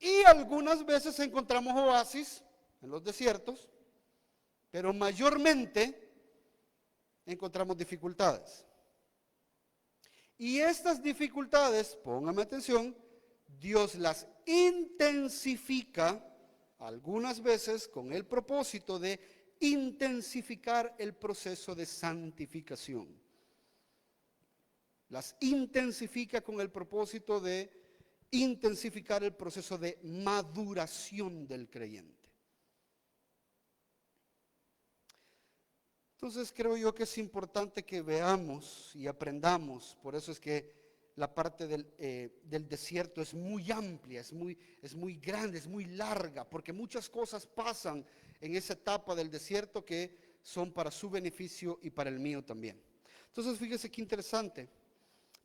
Y algunas veces encontramos oasis en los desiertos, pero mayormente encontramos dificultades. Y estas dificultades, póngame atención, Dios las intensifica algunas veces con el propósito de intensificar el proceso de santificación. Las intensifica con el propósito de intensificar el proceso de maduración del creyente. Entonces creo yo que es importante que veamos y aprendamos. Por eso es que la parte del desierto es muy amplia, es muy grande, es muy larga, porque muchas cosas pasan en esa etapa del desierto que son para su beneficio y para el mío también. Entonces fíjese qué interesante.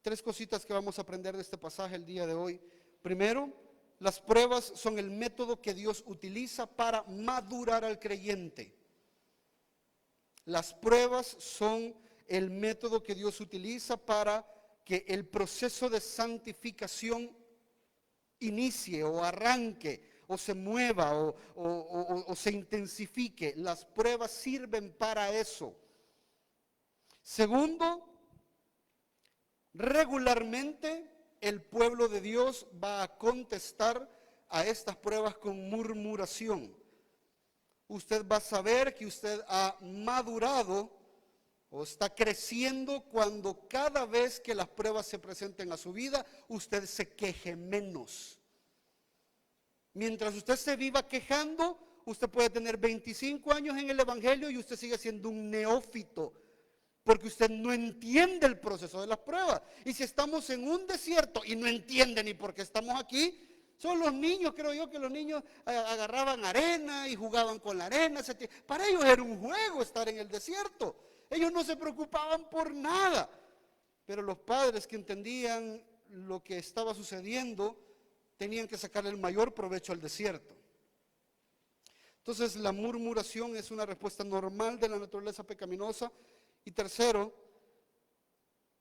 3 cositas que vamos a aprender de este pasaje el día de hoy. Primero, las pruebas son el método que Dios utiliza para madurar al creyente. Las pruebas son el método que Dios utiliza para que el proceso de santificación inicie o arranque o se mueva o se intensifique. Las pruebas sirven para eso. Segundo, regularmente el pueblo de Dios va a contestar a estas pruebas con murmuración. Usted va a saber que usted ha madurado o está creciendo cuando cada vez que las pruebas se presenten a su vida, usted se queje menos. Mientras usted se viva quejando, usted puede tener 25 años en el evangelio y usted sigue siendo un neófito, porque usted no entiende el proceso de las pruebas. Y si estamos en un desierto y no entiende ni por qué estamos aquí, son los niños, creo yo que los niños agarraban arena y jugaban con la arena. Para ellos era un juego estar en el desierto. Ellos no se preocupaban por nada. Pero los padres que entendían lo que estaba sucediendo tenían que sacarle el mayor provecho al desierto. Entonces la murmuración es una respuesta normal de la naturaleza pecaminosa. Y tercero,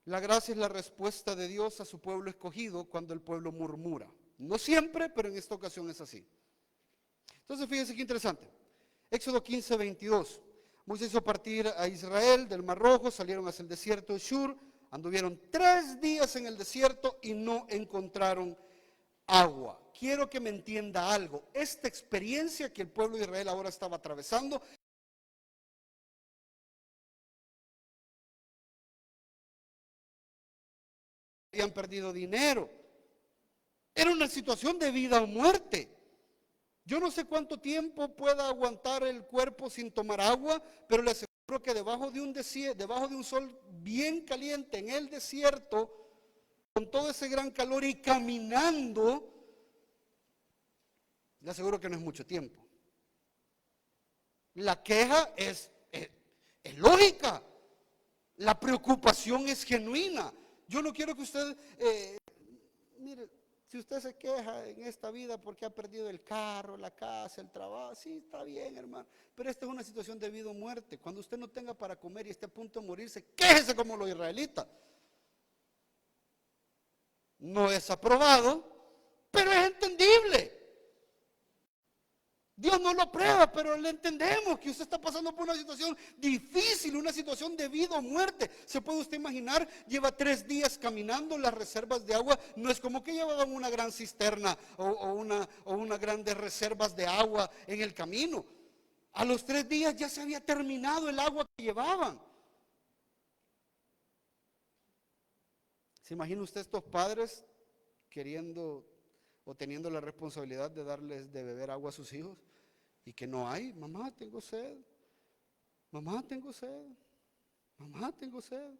la gracia es la respuesta de Dios a su pueblo escogido cuando el pueblo murmura. No siempre, pero en esta ocasión es así. Entonces fíjense qué interesante. Éxodo 15, 22. Moisés hizo partir a Israel del Mar Rojo, salieron hacia el desierto de Shur, anduvieron 3 días en el desierto y no encontraron agua. Quiero que me entienda algo. Esta experiencia que el pueblo de Israel ahora estaba atravesando, habían perdido dinero. Era una situación de vida o muerte. Yo no sé cuánto tiempo pueda aguantar el cuerpo sin tomar agua, pero le aseguro que debajo de un sol bien caliente en el desierto, con todo ese gran calor y caminando, le aseguro que no es mucho tiempo. La queja es lógica. La preocupación es genuina. Yo no quiero que usted, mire, si usted se queja en esta vida porque ha perdido el carro, la casa, el trabajo, sí, está bien, hermano. Pero esta es una situación de vida o muerte. Cuando usted no tenga para comer y esté a punto de morirse, quéjese como los israelitas. No es aprobado, pero es entendible. Dios no lo aprueba, pero le entendemos que usted está pasando por una situación difícil, una situación de vida o muerte. ¿Se puede usted imaginar? Lleva 3 días caminando, las reservas de agua no es como que llevaban una gran cisterna o unas grandes reservas de agua en el camino. A los 3 días ya se había terminado el agua que llevaban. ¿Se imagina usted estos padres queriendo o teniendo la responsabilidad de darles de beber agua a sus hijos y que no hay? Mamá, tengo sed. Mamá, tengo sed. Mamá, tengo sed.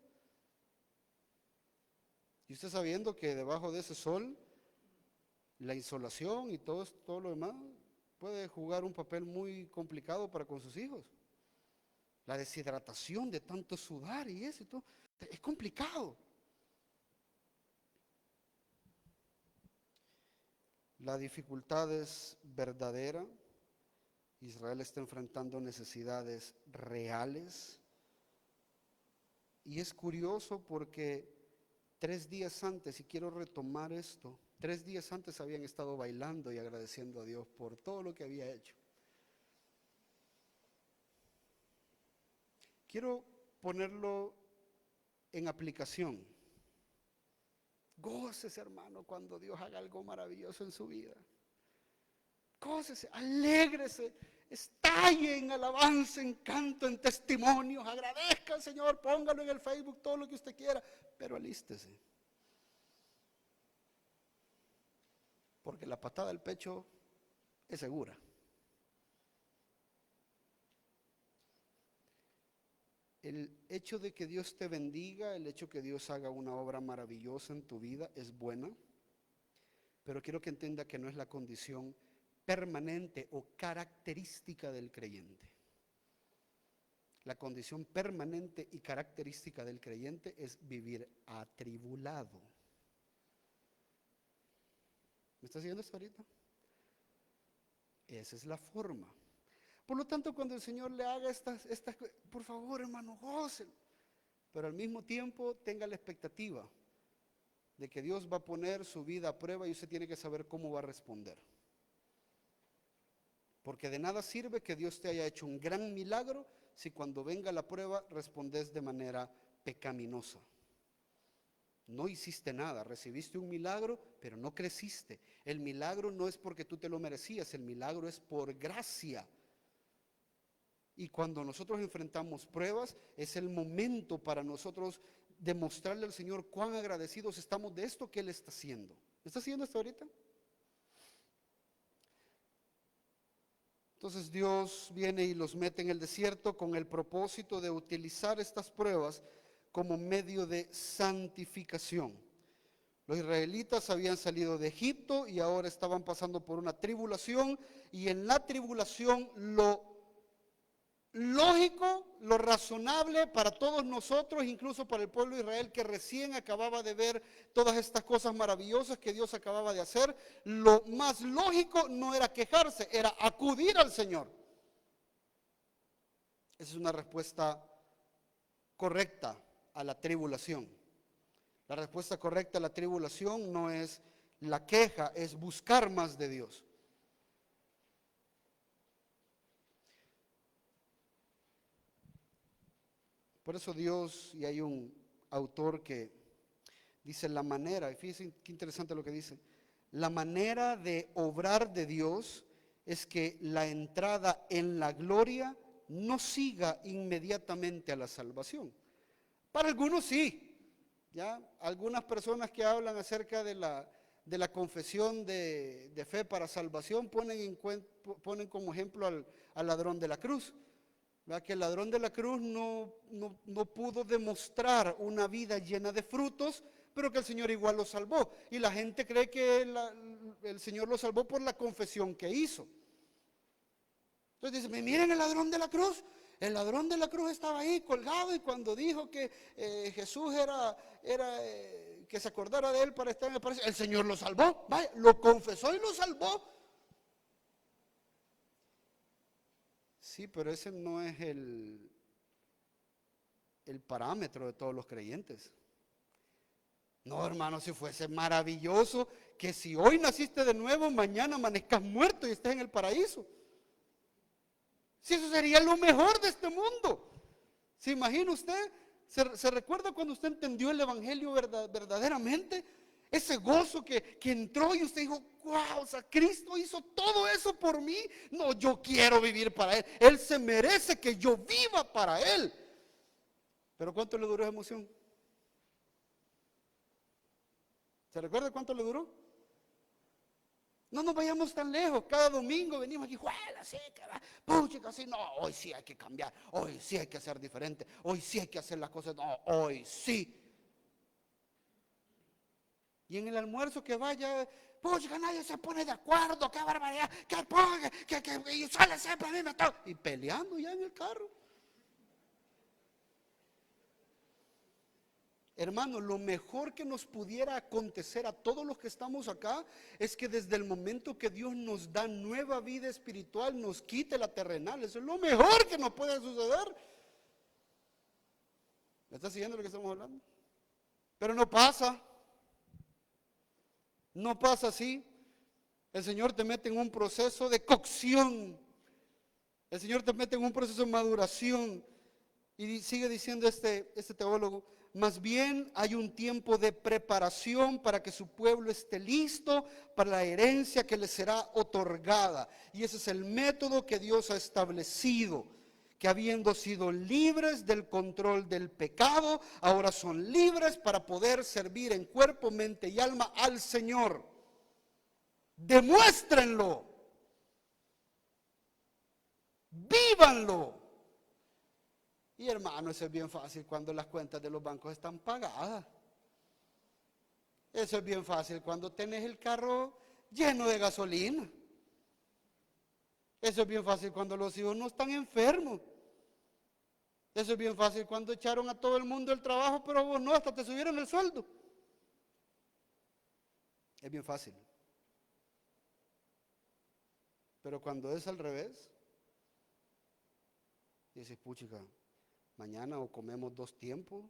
Y usted sabiendo que debajo de ese sol, la insolación y todo lo demás puede jugar un papel muy complicado para con sus hijos. La deshidratación de tanto sudar y eso y todo, es complicado. La dificultad es verdadera. Israel está enfrentando necesidades reales. Y es curioso porque 3 días antes, y quiero retomar esto, 3 días antes habían estado bailando y agradeciendo a Dios por todo lo que había hecho. Quiero ponerlo en aplicación. Gócese, hermano, cuando Dios haga algo maravilloso en su vida. Gócese, alégrese estalle en alabanza, en canto, en testimonios, agradezca al Señor, póngalo en el Facebook, todo lo que usted quiera, pero alístese. Porque la patada al pecho es segura. El hecho de que Dios te bendiga, el hecho que Dios haga una obra maravillosa en tu vida es buena, pero quiero que entienda que no es la condición permanente o característica del creyente. La condición permanente y característica del creyente es vivir atribulado. ¿Me está siguiendo esto ahorita? Esa es la forma. Por lo tanto, cuando el Señor le haga estas por favor, hermano, gócelo. Pero al mismo tiempo tenga la expectativa de que Dios va a poner su vida a prueba y usted tiene que saber cómo va a responder. Porque de nada sirve que Dios te haya hecho un gran milagro si cuando venga la prueba respondes de manera pecaminosa. No hiciste nada, recibiste un milagro, pero no creciste. El milagro no es porque tú te lo merecías, el milagro es por gracia. Y cuando nosotros enfrentamos pruebas, es el momento para nosotros demostrarle al Señor cuán agradecidos estamos de esto que Él está haciendo. ¿Me está haciendo esto ahorita? Entonces Dios viene y los mete en el desierto con el propósito de utilizar estas pruebas como medio de santificación. Los israelitas habían salido de Egipto y ahora estaban pasando por una tribulación, y en la tribulación lo lógico, lo razonable para todos nosotros, incluso para el pueblo de Israel que recién acababa de ver todas estas cosas maravillosas que Dios acababa de hacer, lo más lógico no era quejarse, era acudir al Señor. Esa es una respuesta correcta a la tribulación. La respuesta correcta a la tribulación no es la queja, es buscar más de Dios. Por eso Dios, y hay un autor que dice la manera, y fíjense qué interesante lo que dice, la manera de obrar de Dios es que la entrada en la gloria no siga inmediatamente a la salvación. Para algunos sí, ¿ya? Algunas personas que hablan acerca de la confesión de fe para salvación ponen como ejemplo al ladrón de la cruz. ¿Verdad? Que el ladrón de la cruz no pudo demostrar una vida llena de frutos, pero que el Señor igual lo salvó. Y la gente cree que el Señor lo salvó por la confesión que hizo. Entonces dice, miren el ladrón de la cruz. El ladrón de la cruz estaba ahí colgado, y cuando dijo que Jesús era que se acordara de él para estar en el paraíso, el Señor lo salvó. Vaya, lo confesó y lo salvó. Sí, pero ese no es el parámetro de todos los creyentes. No, hermano, si fuese maravilloso que si hoy naciste de nuevo, mañana amanezcas muerto y estés en el paraíso. Si eso sería lo mejor de este mundo. ¿Se imagina usted? ¿Se recuerda cuando usted entendió el evangelio verdaderamente? Ese gozo que entró y usted dijo, wow, o sea, Cristo hizo todo eso por mí. No, yo quiero vivir para Él. Él se merece que yo viva para Él. Pero ¿cuánto le duró esa emoción? ¿Se recuerda cuánto le duró? No nos vayamos tan lejos. Cada domingo venimos aquí, juela, sí, que va, puchica, sí, no, hoy sí hay que cambiar, hoy sí hay que ser diferente, hoy sí hay que hacer las cosas, no, hoy sí. Y en el almuerzo que vaya, puchica, nadie se pone de acuerdo, qué barbaridad, y sale siempre a mí me toca. Y peleando ya en el carro. Hermano, lo mejor que nos pudiera acontecer a todos los que estamos acá es que desde el momento que Dios nos da nueva vida espiritual, nos quite la terrenal. Eso es lo mejor que nos puede suceder. ¿Me está siguiendo lo que estamos hablando? Pero no pasa. No pasa así. El Señor te mete en un proceso de cocción. El Señor te mete en un proceso de maduración. Y sigue diciendo este teólogo, Más bien hay un tiempo de preparación para que su pueblo esté listo para la herencia que les será otorgada. Y ese es el método que Dios ha establecido, que habiendo sido libres del control del pecado, ahora son libres para poder servir en cuerpo, mente y alma al Señor. Demuéstrenlo, vívanlo. Y hermano, eso es bien fácil cuando las cuentas de los bancos están pagadas. Eso es bien fácil cuando tenés el carro lleno de gasolina. Eso es bien fácil cuando los hijos no están enfermos. Eso es bien fácil cuando echaron a todo el mundo el trabajo, pero vos no, hasta te subieron el sueldo. Es bien fácil. Pero cuando es al revés, dices, puchica, mañana o comemos 2 tiempos,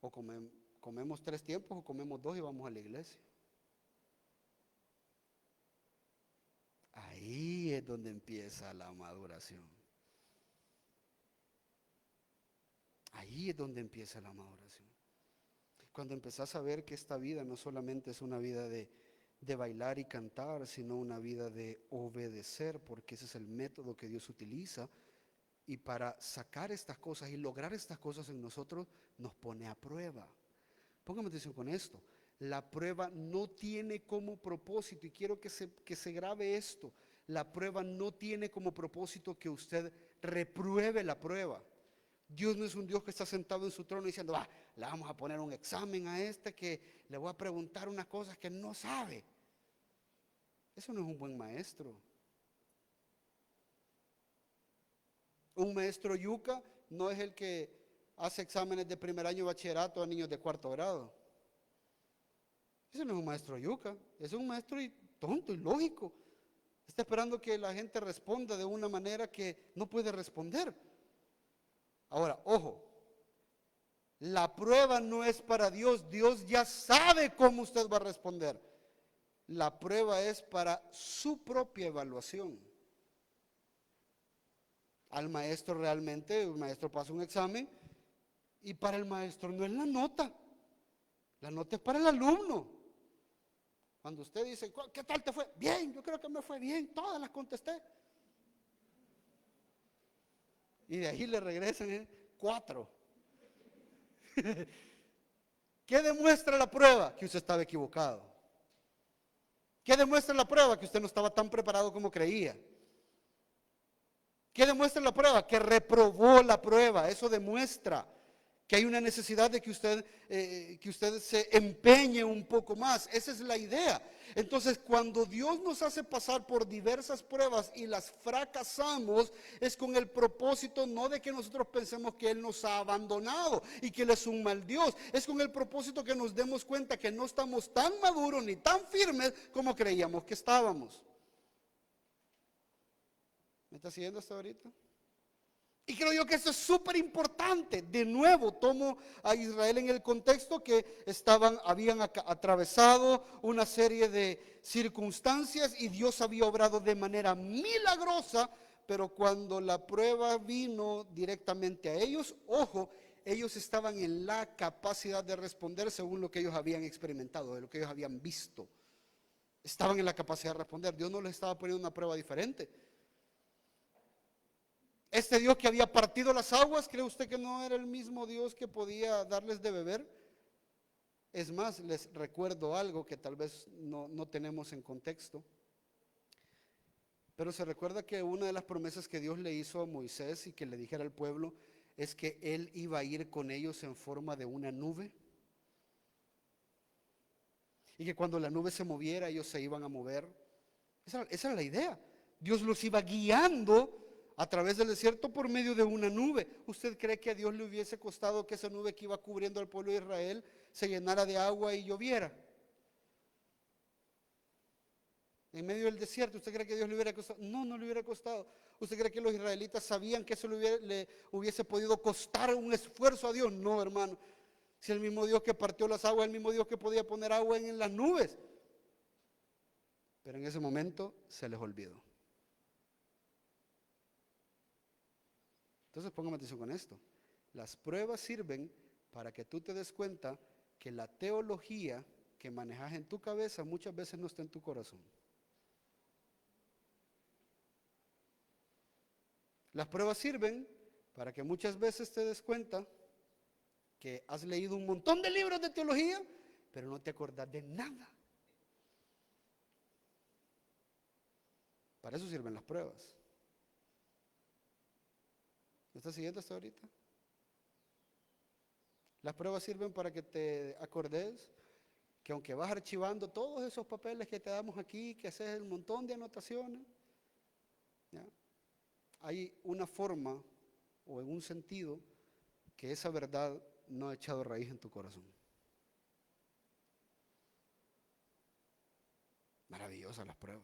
o comemos 3 tiempos, o comemos 2 y vamos a la iglesia. Ahí es donde empieza la maduración. Ahí es donde empieza la maduración. Cuando empezás a ver que esta vida no solamente es una vida de bailar y cantar, sino una vida de obedecer, porque ese es el método que Dios utiliza. Y para sacar estas cosas y lograr estas cosas en nosotros, nos pone a prueba. Póngame atención con esto. La prueba no tiene como propósito, y quiero que se grabe esto, la prueba no tiene como propósito que usted repruebe la prueba. Dios no es un Dios que está sentado en su trono diciendo, le vamos a poner un examen a este que le voy a preguntar unas cosas que no sabe. Eso no es un buen maestro. Un maestro yuca no es el que hace exámenes de primer año de bachillerato a niños de 4º grado. Ese no es un maestro yuca, es un maestro tonto y lógico. Está esperando que la gente responda de una manera que no puede responder. Ahora, ojo, la prueba no es para Dios. Dios ya sabe cómo usted va a responder. La prueba es para su propia evaluación. Al maestro realmente, el maestro pasa un examen y para el maestro no es la nota es para el alumno. Cuando usted dice, ¿qué tal te fue? Bien, yo creo que me fue bien, todas las contesté. Y de ahí le regresan 4. ¿Qué demuestra la prueba? Que usted estaba equivocado. ¿Qué demuestra la prueba? Que usted no estaba tan preparado como creía. ¿Qué demuestra la prueba? Que reprobó la prueba. Eso demuestra que hay una necesidad de que usted se empeñe un poco más. Esa es la idea. Entonces, cuando Dios nos hace pasar por diversas pruebas y las fracasamos, es con el propósito no de que nosotros pensemos que Él nos ha abandonado y que Él es un mal Dios. Es con el propósito que nos demos cuenta que no estamos tan maduros ni tan firmes como creíamos que estábamos. ¿Me está siguiendo hasta ahorita? Y creo yo que eso es súper importante. De nuevo, tomo a Israel en el contexto que habían atravesado una serie de circunstancias y Dios había obrado de manera milagrosa, pero cuando la prueba vino directamente a ellos, ojo, ellos estaban en la capacidad de responder según lo que ellos habían experimentado, de lo que ellos habían visto. Estaban en la capacidad de responder. Dios no les estaba poniendo una prueba diferente. Este Dios que había partido las aguas, ¿cree usted que no era el mismo Dios que podía darles de beber? Es más, les recuerdo algo que tal vez no tenemos en contexto. Pero se recuerda que una de las promesas que Dios le hizo a Moisés y que le dijera al pueblo es que Él iba a ir con ellos en forma de una nube. Y que cuando la nube se moviera, ellos se iban a mover. Esa era la idea. Dios los iba guiando a través del desierto por medio de una nube. ¿Usted cree que a Dios le hubiese costado que esa nube que iba cubriendo al pueblo de Israel se llenara de agua y lloviera? En medio del desierto, ¿usted cree que a Dios le hubiera costado? No, no le hubiera costado. ¿Usted cree que los israelitas sabían que eso le hubiese podido costar un esfuerzo a Dios? No, hermano. Si el mismo Dios que partió las aguas, el mismo Dios que podía poner agua en las nubes. Pero en ese momento se les olvidó. Entonces póngame atención con esto. Las pruebas sirven para que tú te des cuenta que la teología que manejas en tu cabeza muchas veces no está en tu corazón. Las pruebas sirven para que muchas veces te des cuenta que has leído un montón de libros de teología, pero no te acordás de nada. Para eso sirven las pruebas. ¿Me estás siguiendo hasta ahorita? Las pruebas sirven para que te acordes que aunque vas archivando todos esos papeles que te damos aquí, que haces un montón de anotaciones, ¿ya? Hay una forma o en un sentido que esa verdad no ha echado raíz en tu corazón. Maravillosas las pruebas.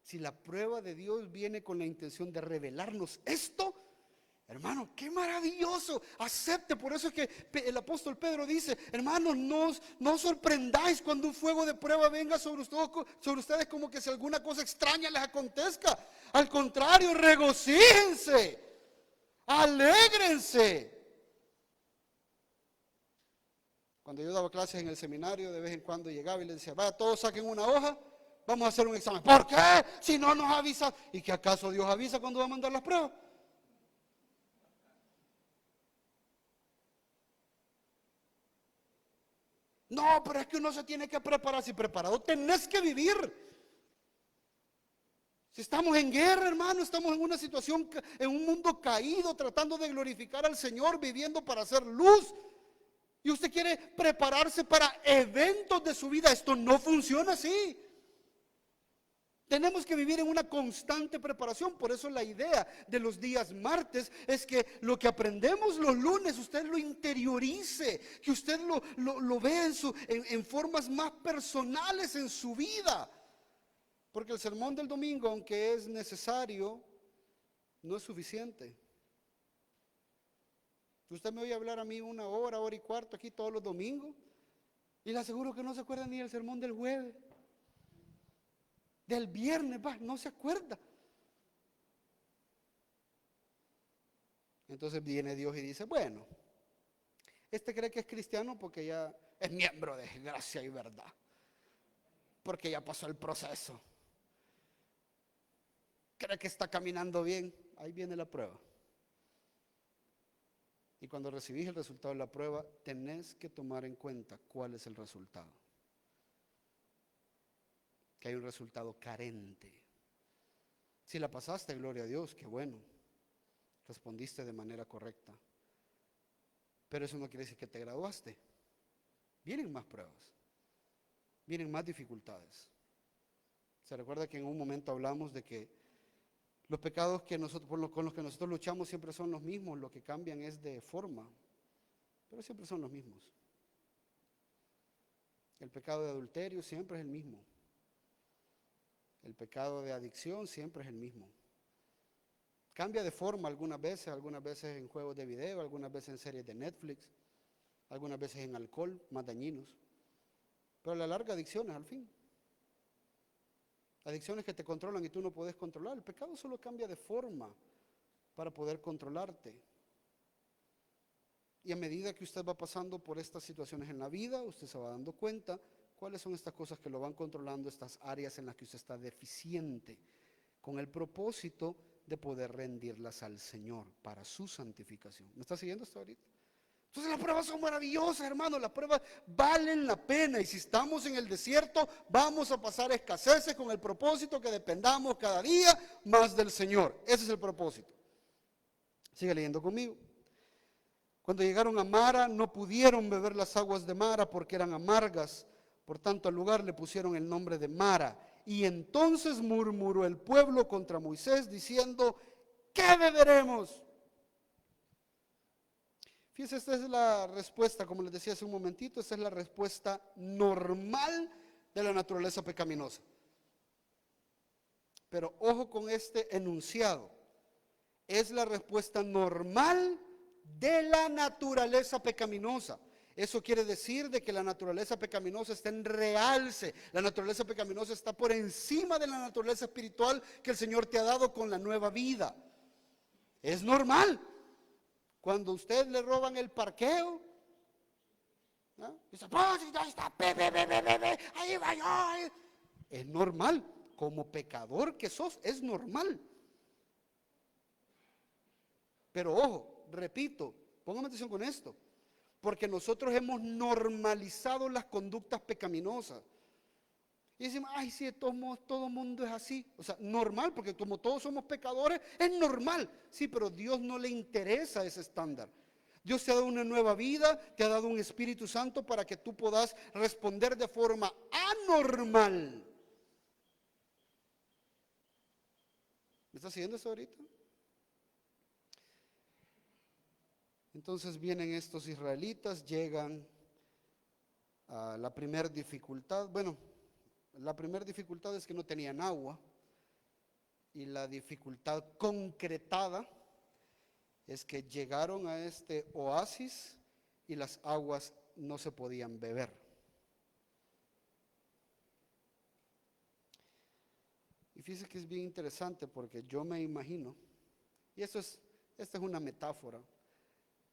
Si la prueba de Dios viene con la intención de revelarnos esto, hermano, qué maravilloso. Acepte. Por eso es que el apóstol Pedro dice: hermanos, no os sorprendáis cuando un fuego de prueba venga sobre ustedes como que si alguna cosa extraña les acontezca. Al contrario, regocíjense, alégrense. Cuando yo daba clases en el seminario, de vez en cuando llegaba y les decía: vaya, todos saquen una hoja, vamos a hacer un examen. ¿Por qué? Si no nos avisa. ¿Y que acaso Dios avisa cuando va a mandar las pruebas? No, pero es que uno se tiene que preparar. Si preparado tenés que vivir. Si estamos en guerra, hermano, estamos en una situación, en un mundo caído, tratando de glorificar al Señor, viviendo para hacer luz. Y usted quiere prepararse para eventos de su vida. Esto no funciona así. Tenemos que vivir en una constante preparación. Por eso la idea de los días martes es que lo que aprendemos los lunes usted lo interiorice, que usted lo vea en formas más personales en su vida. Porque el sermón del domingo, aunque es necesario, no es suficiente. Usted me oye hablar a mí una hora y cuarto aquí todos los domingos, y le aseguro que no se acuerda ni del sermón del jueves, del viernes, no se acuerda. Entonces viene Dios y dice: bueno, este cree que es cristiano porque ya es miembro de Gracia y Verdad, porque ya pasó el proceso, cree que está caminando bien. Ahí viene la prueba. Y cuando recibís el resultado de la prueba, tenés que tomar en cuenta cuál es el resultado. Que hay un resultado carente. Si la pasaste, gloria a Dios, qué bueno. Respondiste de manera correcta. Pero eso no quiere decir que te graduaste. Vienen más pruebas. Vienen más dificultades. Se recuerda que en un momento hablamos de que los pecados que con los que nosotros luchamos siempre son los mismos, lo que cambian es de forma, pero siempre son los mismos. El pecado de adulterio siempre es el mismo. El pecado de adicción siempre es el mismo. Cambia de forma algunas veces en juegos de video, algunas veces en series de Netflix, algunas veces en alcohol, más dañinos. Pero a la larga, adicciones al fin. Adicciones que te controlan y tú no puedes controlar. El pecado solo cambia de forma para poder controlarte. Y a medida que usted va pasando por estas situaciones en la vida, usted se va dando cuenta cuáles son estas cosas que lo van controlando, estas áreas en las que usted está deficiente, con el propósito de poder rendirlas al Señor para su santificación. ¿Me está siguiendo hasta ahorita? Entonces las pruebas son maravillosas, hermanos. Las pruebas valen la pena. Y si estamos en el desierto, vamos a pasar escaseces con el propósito que dependamos cada día más del Señor. Ese es el propósito. Sigue leyendo conmigo. Cuando llegaron a Mara, no pudieron beber las aguas de Mara porque eran amargas. Por tanto, al lugar le pusieron el nombre de Mara. Y entonces murmuró el pueblo contra Moisés diciendo: ¿qué beberemos? Fíjense, esta es la respuesta, como les decía hace un momentito, esta es la respuesta normal de la naturaleza pecaminosa. Pero ojo con este enunciado, es la respuesta normal de la naturaleza pecaminosa. Eso quiere decir de que la naturaleza pecaminosa está en realce, la naturaleza pecaminosa está por encima de la naturaleza espiritual que el Señor te ha dado con la nueva vida. Es normal. Cuando usted le roban el parqueo, ¿no? Dice, pues, ahí está, ahí va yo. Es normal, como pecador que sos, es normal. Pero ojo, repito, póngame atención con esto, porque nosotros hemos normalizado las conductas pecaminosas. Y decimos, ay, sí, de todos modos, todo mundo es así. O sea, normal, porque como todos somos pecadores, es normal. Sí, pero a Dios no le interesa ese estándar. Dios te ha dado una nueva vida, te ha dado un Espíritu Santo para que tú puedas responder de forma anormal. ¿Me está siguiendo eso ahorita? Entonces vienen estos israelitas, llegan a la primera dificultad. Bueno, la primera dificultad es que no tenían agua, y la dificultad concretada es que llegaron a este oasis y las aguas no se podían beber. Y fíjese que es bien interesante, porque yo me imagino, y esta es una metáfora,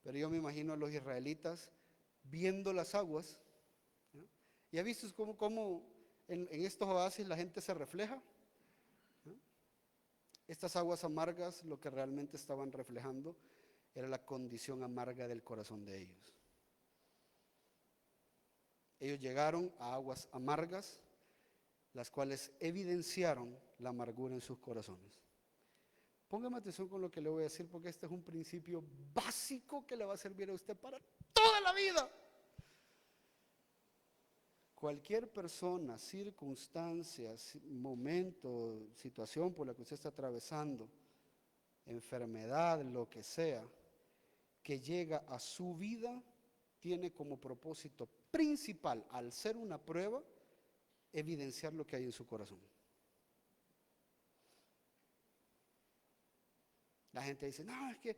pero yo me imagino a los israelitas viendo las aguas, ¿no? ¿Y ha visto cómo en estos oasis la gente se refleja? ¿No? Estas aguas amargas, lo que realmente estaban reflejando era la condición amarga del corazón de ellos. Ellos llegaron a aguas amargas, las cuales evidenciaron la amargura en sus corazones. Póngame atención con lo que le voy a decir, porque este es un principio básico que le va a servir a usted para toda la vida. Cualquier persona, circunstancia, momento, situación por la que usted está atravesando, enfermedad, lo que sea, que llega a su vida, tiene como propósito principal, al ser una prueba, evidenciar lo que hay en su corazón. La gente dice, no, es que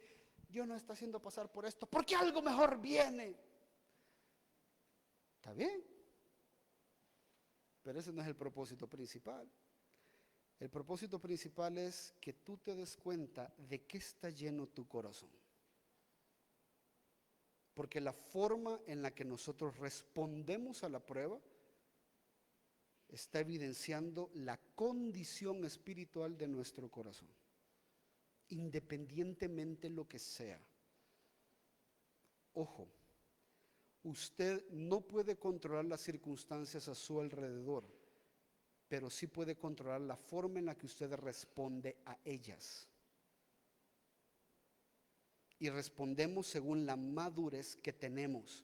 Dios nos está haciendo pasar por esto, porque algo mejor viene. Está bien, pero ese no es el propósito principal. El propósito principal es que tú te des cuenta de qué está lleno tu corazón. Porque la forma en la que nosotros respondemos a la prueba está evidenciando la condición espiritual de nuestro corazón, independientemente lo que sea. Ojo, usted no puede controlar las circunstancias a su alrededor, pero sí puede controlar la forma en la que usted responde a ellas. Y respondemos según la madurez que tenemos.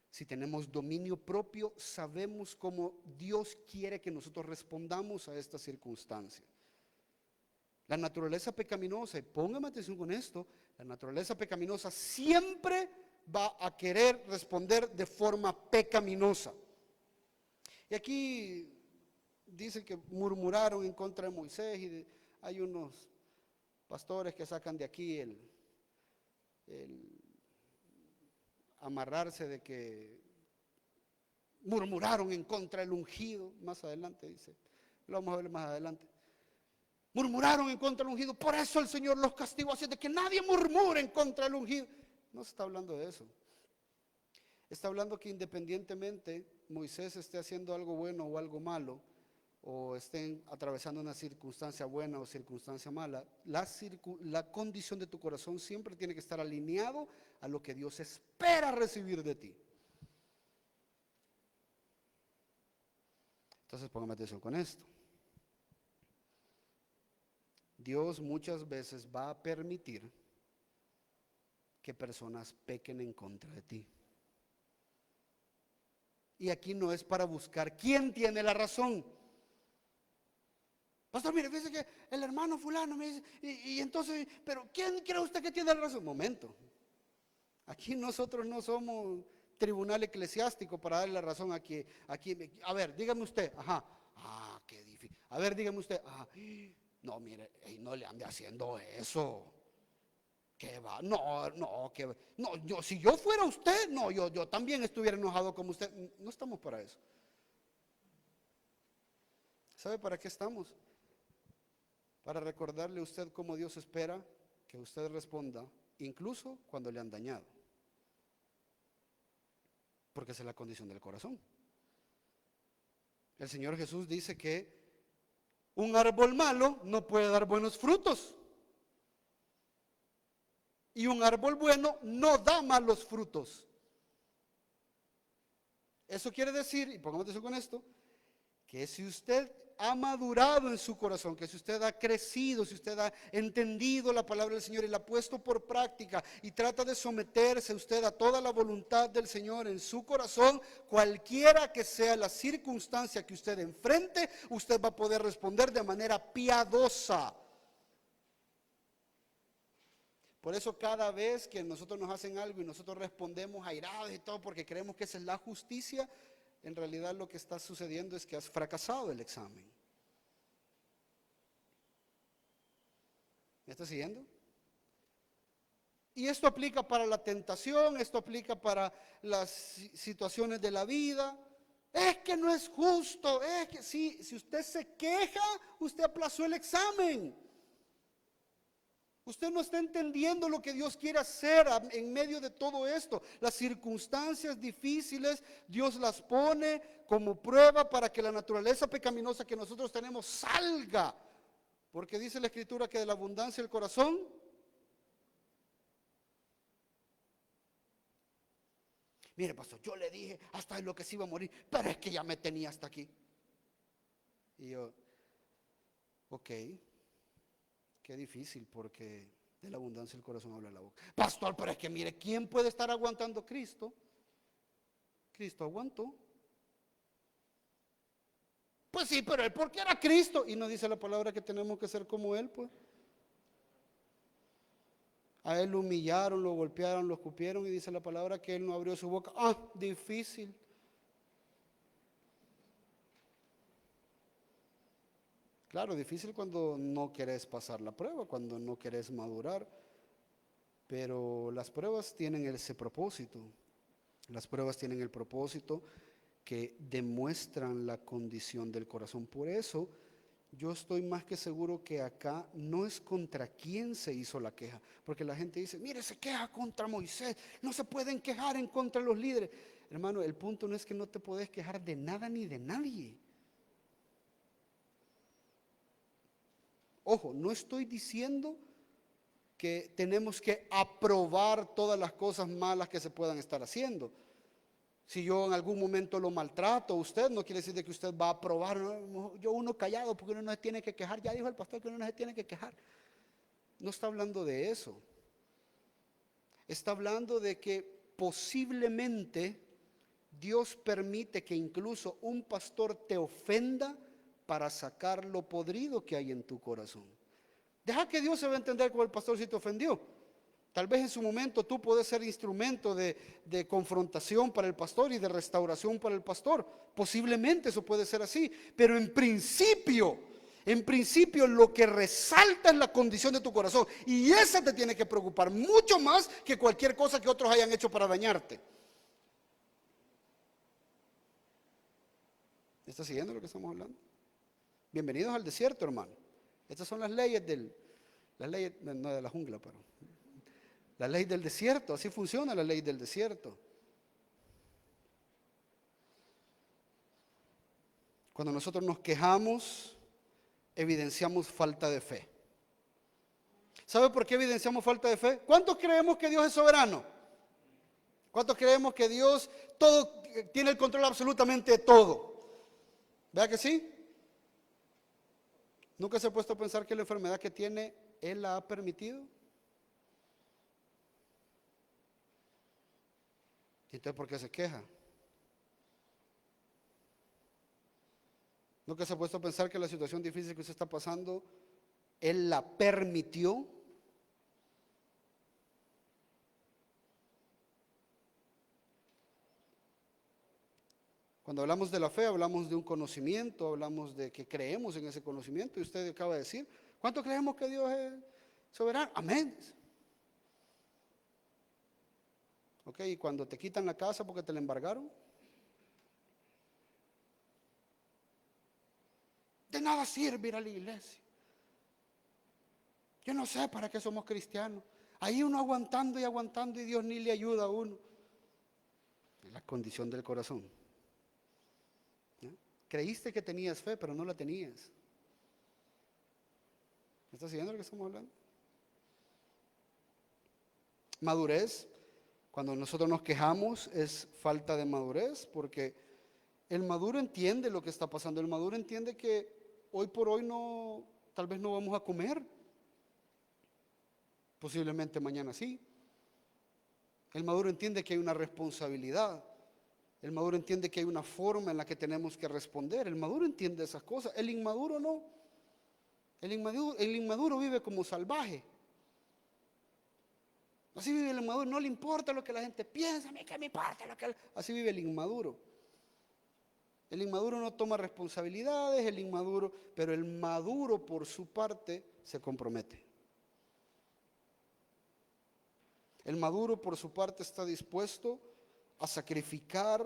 Si tenemos dominio propio, sabemos cómo Dios quiere que nosotros respondamos a esta circunstancia. La naturaleza pecaminosa, y póngame atención con esto, la naturaleza pecaminosa siempre va a querer responder de forma pecaminosa. Y aquí dice que murmuraron en contra de Moisés, y hay unos pastores que sacan de aquí el amarrarse de que murmuraron en contra del ungido. Más adelante dice, lo vamos a ver más adelante. Murmuraron en contra del ungido, por eso el Señor los castigó, así de que nadie murmure en contra del ungido. No se está hablando de eso. Está hablando que independientemente Moisés esté haciendo algo bueno o algo malo, o estén atravesando una circunstancia buena o circunstancia mala, la condición de tu corazón siempre tiene que estar alineado a lo que Dios espera recibir de ti. Entonces póngame atención con esto. Dios muchas veces va a permitir que personas pequen en contra de ti. Y aquí no es para buscar quién tiene la razón. Pastor, mire, fíjese que el hermano fulano me dice, y entonces, pero ¿quién cree usted que tiene la razón? Momento. Aquí nosotros no somos tribunal eclesiástico para darle la razón aquí. A ver, dígame usted, qué difícil. A ver, dígame usted, no, mire, no le ande haciendo eso. ¿Qué va? No, si yo fuera usted, no, yo también estuviera enojado como usted. No estamos para eso. ¿Sabe para qué estamos? Para recordarle a usted cómo Dios espera que usted responda incluso cuando le han dañado, porque esa es la condición del corazón. El Señor Jesús dice que un árbol malo no puede dar buenos frutos, y un árbol bueno no da malos frutos. Eso quiere decir, y pongamos atención con esto, que si usted ha madurado en su corazón, que si usted ha crecido, si usted ha entendido la palabra del Señor y la ha puesto por práctica y trata de someterse usted a toda la voluntad del Señor en su corazón, cualquiera que sea la circunstancia que usted enfrente, usted va a poder responder de manera piadosa. Por eso cada vez que nosotros nos hacen algo y nosotros respondemos airados y todo porque creemos que esa es la justicia, en realidad lo que está sucediendo es que has fracasado el examen. ¿Me está siguiendo? Y esto aplica para la tentación, esto aplica para las situaciones de la vida. Es que no es justo, es que sí, si usted se queja, usted aplazó el examen. Usted no está entendiendo lo que Dios quiere hacer en medio de todo esto. Las circunstancias difíciles, Dios las pone como prueba para que la naturaleza pecaminosa que nosotros tenemos salga. Porque dice la Escritura que de la abundancia del corazón. Mire, pastor, yo le dije hasta lo que se iba a morir, pero es que ya me tenía hasta aquí. Y yo, ok. Qué difícil, porque de la abundancia del corazón habla la boca. Pastor, pero es que mire, ¿quién puede estar aguantando Cristo? Cristo aguantó. Pues sí, pero él, ¿por qué era Cristo? Y no dice la palabra que tenemos que ser como él, pues. A él lo humillaron, lo golpearon, lo escupieron y dice la palabra que él no abrió su boca. Ah, difícil. Claro, difícil cuando no querés pasar la prueba, cuando no querés madurar, pero las pruebas tienen ese propósito. Las pruebas tienen el propósito que demuestran la condición del corazón. Por eso yo estoy más que seguro que acá no es contra quién se hizo la queja, porque la gente dice, mire, se queja contra Moisés, no se pueden quejar en contra de los líderes. Hermano, el punto no es que no te podés quejar de nada ni de nadie. Ojo, no estoy diciendo que tenemos que aprobar todas las cosas malas que se puedan estar haciendo. Si yo en algún momento lo maltrato a usted, no quiere decir de que usted va a aprobar. ¿No? Yo uno callado porque uno no se tiene que quejar. Ya dijo el pastor que uno no se tiene que quejar. No está hablando de eso. Está hablando de que posiblemente Dios permite que incluso un pastor te ofenda para sacar lo podrido que hay en tu corazón. Deja que Dios se va a entender como el pastor si te ofendió. Tal vez en su momento tú puedes ser instrumento de confrontación para el pastor y de restauración para el pastor. Posiblemente eso puede ser así, pero en principio lo que resalta es la condición de tu corazón y esa te tiene que preocupar mucho más que cualquier cosa que otros hayan hecho para dañarte. ¿Está siguiendo lo que estamos hablando? Bienvenidos al desierto, hermano. Estas son las leyes no de la jungla, pero la ley del desierto, así funciona la ley del desierto. Cuando nosotros nos quejamos, evidenciamos falta de fe. ¿Sabe por qué evidenciamos falta de fe? ¿Cuántos creemos que Dios es soberano? ¿Cuántos creemos que Dios tiene el control absolutamente de todo? ¿Verdad que sí? ¿Nunca se ha puesto a pensar que la enfermedad que tiene, Él la ha permitido? Entonces, ¿por qué se queja? ¿Nunca se ha puesto a pensar que la situación difícil que usted está pasando, Él la permitió? Cuando hablamos de la fe, hablamos de un conocimiento, hablamos de que creemos en ese conocimiento. Y usted acaba de decir, ¿cuánto creemos que Dios es soberano? Amén. Ok, y cuando te quitan la casa porque te la embargaron, de nada sirve ir a la iglesia. Yo no sé para qué somos cristianos. Ahí uno aguantando y Dios ni le ayuda a uno. Es la condición del corazón. ¿Ya? Creíste que tenías fe, pero no la tenías. ¿Me estás siguiendo lo que estamos hablando? Madurez. Cuando nosotros nos quejamos es falta de madurez, porque el maduro entiende lo que está pasando. El maduro entiende que hoy por hoy tal vez no vamos a comer. Posiblemente mañana sí. El maduro entiende que hay una responsabilidad. El maduro entiende que hay una forma en la que tenemos que responder. El maduro entiende esas cosas. El inmaduro no. El inmaduro vive como salvaje. Así vive el inmaduro. No le importa lo que la gente piensa. A mí que me importa lo que... Así vive el inmaduro. El inmaduro no toma responsabilidades. Pero el maduro por su parte se compromete. El maduro por su parte está dispuesto a sacrificar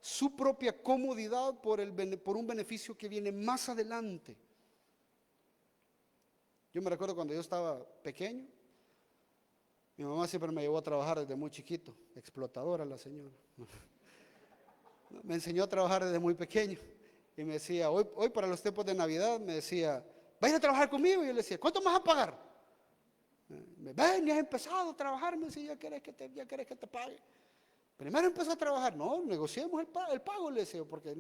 su propia comodidad por un beneficio que viene más adelante. Yo me recuerdo cuando yo estaba pequeño, mi mamá siempre me llevó a trabajar desde muy chiquito, explotadora la señora. Me enseñó a trabajar desde muy pequeño y me decía, hoy para los tiempos de Navidad, me decía, ¿va a ir a trabajar conmigo? Y yo le decía, ¿cuánto me vas a pagar? Ven, ya has empezado a trabajar, me decía, ya querés que te pague. Primero empezó a trabajar, no, negociemos el pago, le decía, porque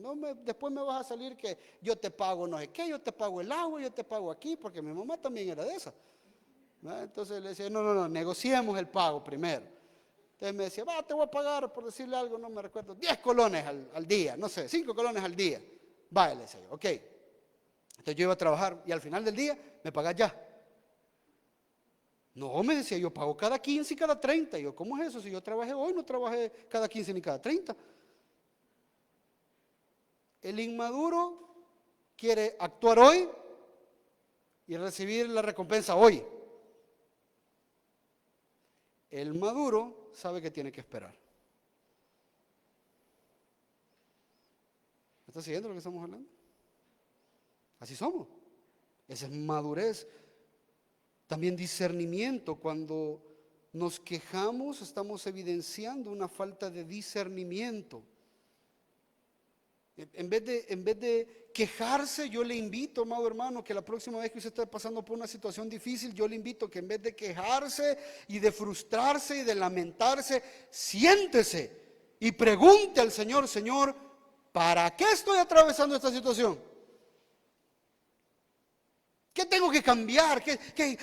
después me vas a salir que yo te pago no sé qué, yo te pago el agua, yo te pago aquí, porque mi mamá también era de esa. Entonces le decía, no, negociemos el pago primero. Entonces me decía, te voy a pagar, por decirle algo, no me recuerdo, 10 colones al día, no sé, 5 colones al día. Le decía yo, ok. Entonces yo iba a trabajar y al final del día me pagas ya. No, me decía, yo pago cada 15 y cada 30. Y yo, ¿cómo es eso? Si yo trabajé hoy, no trabajé cada 15 ni cada 30. El inmaduro quiere actuar hoy y recibir la recompensa hoy. El maduro sabe que tiene que esperar. ¿Me está siguiendo lo que estamos hablando? Así somos. Esa es madurez. También discernimiento. Cuando nos quejamos estamos evidenciando una falta de discernimiento. En vez de quejarse, yo le invito, amado hermano, que la próxima vez que usted esté pasando por una situación difícil, yo le invito que en vez de quejarse y de frustrarse y de lamentarse, siéntese y pregunte al Señor, Señor, ¿para qué estoy atravesando esta situación? ¿Qué tengo que cambiar?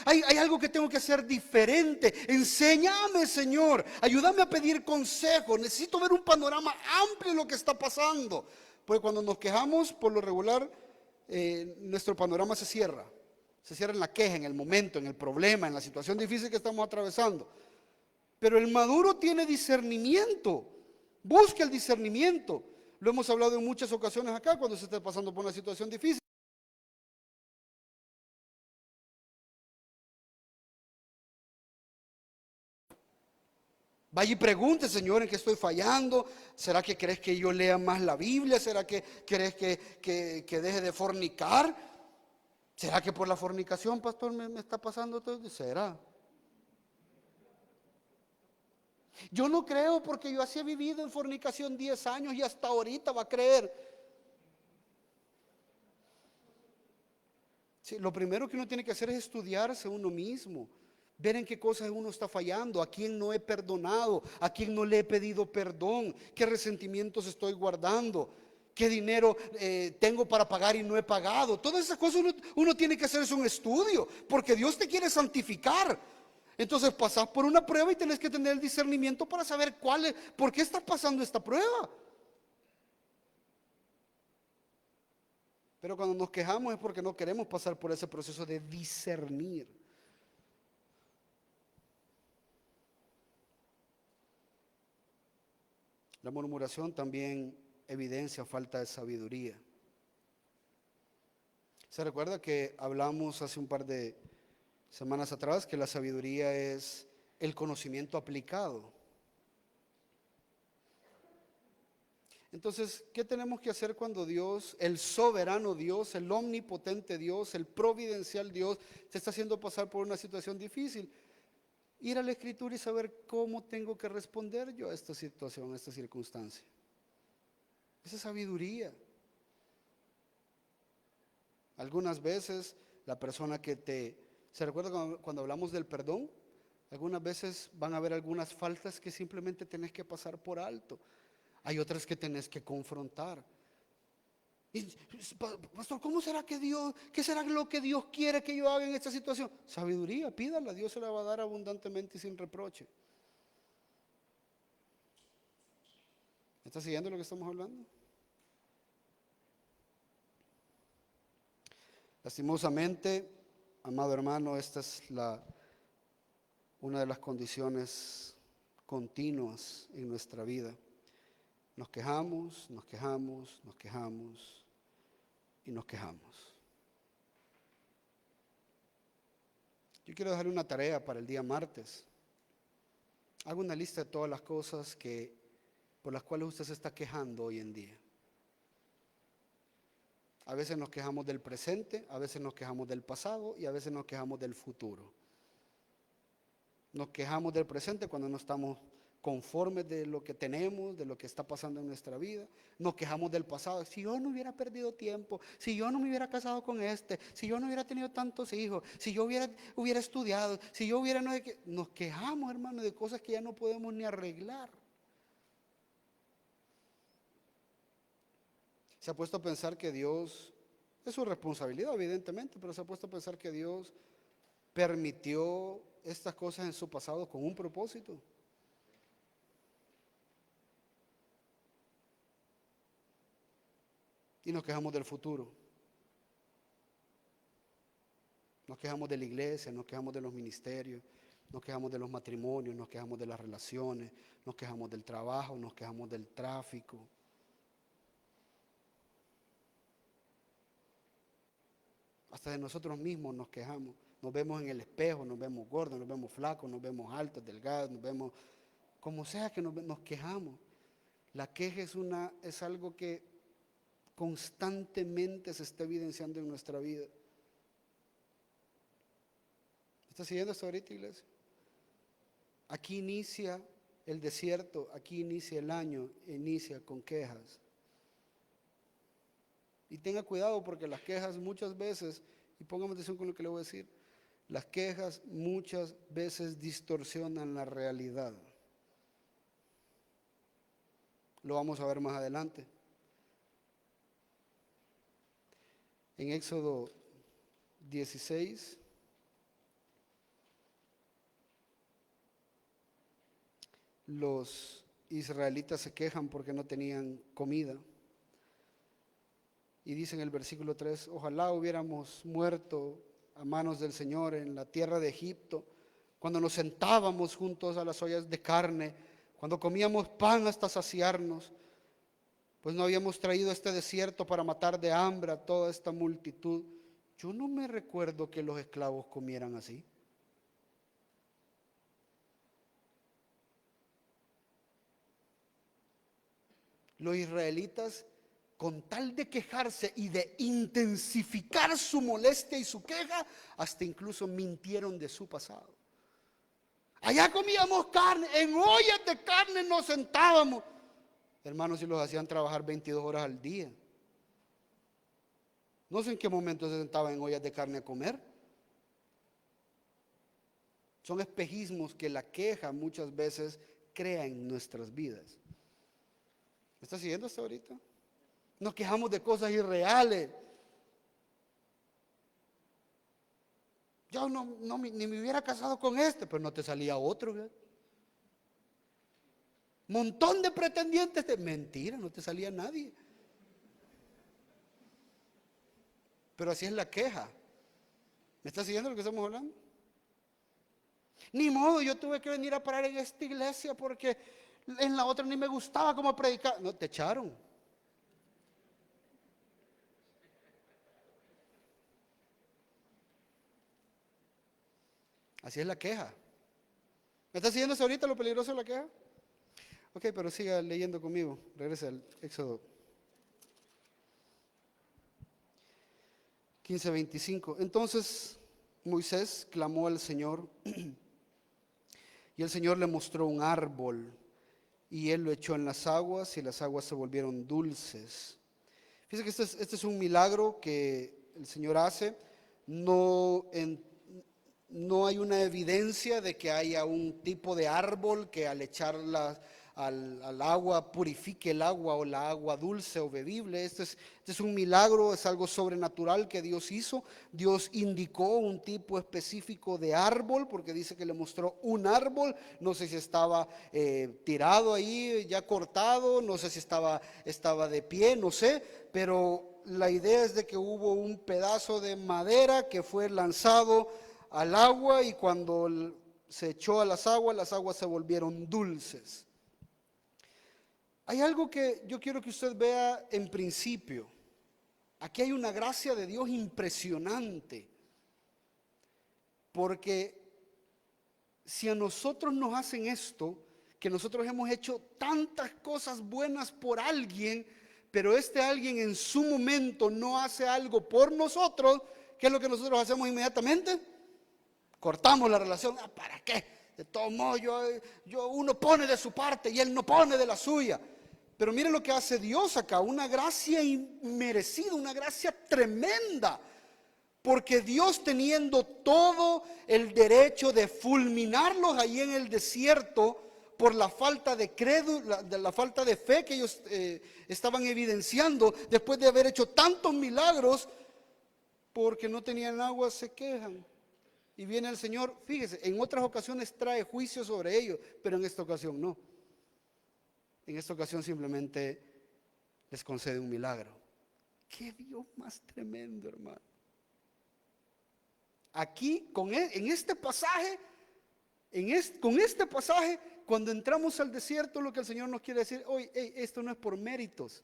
Hay algo que tengo que hacer diferente. Enséñame, Señor. Ayúdame a pedir consejo. Necesito ver un panorama amplio de lo que está pasando. Porque cuando nos quejamos, por lo regular, nuestro panorama se cierra. Se cierra en la queja, en el momento, en el problema, en la situación difícil que estamos atravesando. Pero el maduro tiene discernimiento. Busca el discernimiento. Lo hemos hablado en muchas ocasiones acá cuando se está pasando por una situación difícil. Vaya y pregunte, Señor, ¿en qué estoy fallando? ¿Será que crees que yo lea más la Biblia? ¿Será que crees que deje de fornicar? ¿Será que por la fornicación, pastor, me está pasando todo? ¿Será? Yo no creo, porque yo así he vivido en fornicación 10 años y hasta ahorita va a creer. Sí, lo primero que uno tiene que hacer es estudiarse uno mismo. Ver en qué cosas uno está fallando, a quién no he perdonado, a quién no le he pedido perdón, qué resentimientos estoy guardando, qué dinero tengo para pagar y no he pagado. Todas esas cosas uno tiene que hacerse un estudio, porque Dios te quiere santificar. Entonces pasas por una prueba y tenés que tener el discernimiento para saber por qué está pasando esta prueba. Pero cuando nos quejamos es porque no queremos pasar por ese proceso de discernir. La murmuración también evidencia falta de sabiduría. ¿Se recuerda que hablamos hace un par de semanas atrás que la sabiduría es el conocimiento aplicado? Entonces, ¿qué tenemos que hacer cuando Dios, el soberano Dios, el omnipotente Dios, el providencial Dios, te está haciendo pasar por una situación difícil? Ir a la Escritura y saber cómo tengo que responder yo a esta situación, a esta circunstancia. Esa es sabiduría. Algunas veces la persona ¿se recuerda cuando hablamos del perdón? Algunas veces van a haber algunas faltas que simplemente tenés que pasar por alto. Hay otras que tenés que confrontar. Y, pastor, ¿cómo será que qué será lo que Dios quiere que yo haga en esta situación? Sabiduría, pídala, Dios se la va a dar abundantemente y sin reproche. ¿Me está siguiendo lo que estamos hablando? Lastimosamente, amado hermano, esta es una de las condiciones continuas en nuestra vida. Nos quejamos, nos quejamos, nos quejamos y nos quejamos. Yo quiero dejarle una tarea para el día martes. Haga una lista de todas las cosas por las cuales usted se está quejando hoy en día. A veces nos quejamos del presente, a veces nos quejamos del pasado y a veces nos quejamos del futuro. Nos quejamos del presente cuando no estamos conformes de lo que tenemos, de lo que está pasando en nuestra vida. Nos quejamos del pasado. Si yo no hubiera perdido tiempo, si yo no me hubiera casado con si yo no hubiera tenido tantos hijos, si yo hubiera estudiado, si yo hubiera... Nos quejamos, hermano, de cosas que ya no podemos ni arreglar. Se ha puesto a pensar que Dios, es su responsabilidad evidentemente, pero se ha puesto a pensar que Dios permitió estas cosas en su pasado con un propósito. Y nos quejamos del futuro. Nos quejamos de la iglesia, nos quejamos de los ministerios, nos quejamos de los matrimonios, nos quejamos de las relaciones, nos quejamos del trabajo, nos quejamos del tráfico. Hasta de nosotros mismos nos quejamos. Nos vemos en el espejo, nos vemos gordos, nos vemos flacos, nos vemos altos, delgados, nos vemos como sea que nos quejamos. La queja es algo que constantemente se está evidenciando en nuestra vida. ¿Está siguiendo esto ahorita, iglesia? Aquí inicia el desierto, aquí inicia el año, inicia con quejas. Y tenga cuidado porque las quejas muchas veces, y póngame atención con lo que le voy a decir, las quejas muchas veces distorsionan la realidad. Lo vamos a ver más adelante. En Éxodo 16, los israelitas se quejan porque no tenían comida. Y dice en el versículo 3, ojalá hubiéramos muerto a manos del Señor en la tierra de Egipto, cuando nos sentábamos juntos a las ollas de carne, cuando comíamos pan hasta saciarnos, pues no habíamos traído este desierto para matar de hambre a toda esta multitud. Yo no me recuerdo que los esclavos comieran así. Los israelitas, con tal de quejarse y de intensificar su molestia y su queja, hasta incluso mintieron de su pasado. Allá comíamos carne, en ollas de carne nos sentábamos. Hermanos, y los hacían trabajar 22 horas al día. No sé en qué momento se sentaban en ollas de carne a comer. Son espejismos que la queja muchas veces crea en nuestras vidas. ¿Me está siguiendo hasta ahorita? Nos quejamos de cosas irreales. Yo ni me hubiera casado con pero no te salía otro, ¿verdad? Montón de pretendientes mentira, no te salía nadie. Pero así es la queja. ¿Me está siguiendo lo que estamos hablando? Ni modo, yo tuve que venir a parar en esta iglesia porque en la otra ni me gustaba cómo predicar. No, te echaron. Así es la queja. ¿Me está siguiendo hasta ahorita lo peligroso de la queja? Ok, pero siga leyendo conmigo. Regrese al Éxodo 15:25. Entonces Moisés clamó al Señor Y el Señor le mostró un árbol y él lo echó en las aguas y las aguas se volvieron dulces. Fíjense que este es un milagro que el Señor hace. No hay una evidencia de que haya un tipo de árbol que al echarla al agua purifique el agua o la agua dulce o bebible. Este es un milagro, es algo sobrenatural que Dios hizo. Dios indicó un tipo específico de árbol porque dice que le mostró un árbol. No sé si estaba tirado ahí, ya cortado, no sé si estaba de pie, no sé, pero la idea es de que hubo un pedazo de madera que fue lanzado al agua y cuando se echó a las aguas se volvieron dulces. Hay algo que yo quiero que usted vea en principio. Aquí hay una gracia de Dios impresionante. Porque si a nosotros nos hacen esto, que nosotros hemos hecho tantas cosas buenas por alguien, pero este alguien en su momento no hace algo por nosotros, ¿qué es lo que nosotros hacemos inmediatamente? Cortamos la relación. ¿Para qué? De todos modos, uno pone de su parte y él no pone de la suya. Pero miren lo que hace Dios acá, una gracia inmerecida, una gracia tremenda. Porque Dios, teniendo todo el derecho de fulminarlos ahí en el desierto por la falta de la falta de fe que ellos estaban evidenciando después de haber hecho tantos milagros, porque no tenían agua, se quejan. Y viene el Señor, fíjese, en otras ocasiones trae juicio sobre ellos, pero en esta ocasión no. En esta ocasión simplemente les concede un milagro. ¡Qué Dios más tremendo, hermano! Aquí, en este pasaje, con este pasaje, cuando entramos al desierto, lo que el Señor nos quiere decir, oye, esto no es por méritos.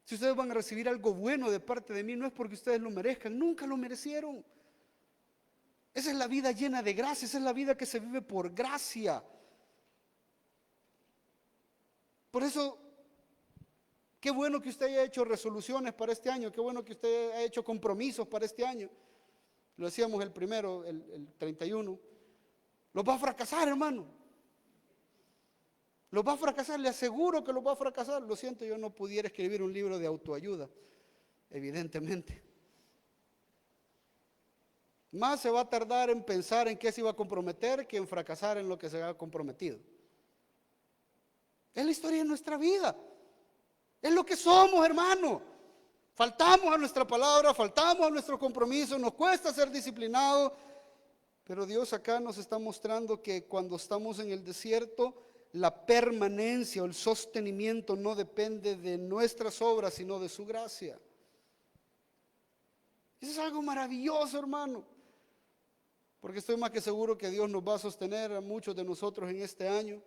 Si ustedes van a recibir algo bueno de parte de mí, no es porque ustedes lo merezcan, nunca lo merecieron. Esa es la vida llena de gracia, esa es la vida que se vive por gracia. Por eso, qué bueno que usted haya hecho resoluciones para este año, qué bueno que usted haya hecho compromisos para este año. Lo decíamos el primero, el 31. Los va a fracasar, hermano. Los va a fracasar, le aseguro que los va a fracasar. Lo siento, yo no pudiera escribir un libro de autoayuda, evidentemente. Más se va a tardar en pensar en qué se iba a comprometer que en fracasar en lo que se ha comprometido. Es la historia de nuestra vida. Es lo que somos, hermano. Faltamos a nuestra palabra, faltamos a nuestro compromiso, nos cuesta ser disciplinados. Pero Dios acá nos está mostrando que cuando estamos en el desierto, la permanencia o el sostenimiento no depende de nuestras obras, sino de su gracia. Eso es algo maravilloso, hermano. Porque estoy más que seguro que Dios nos va a sostener a muchos de nosotros en este año.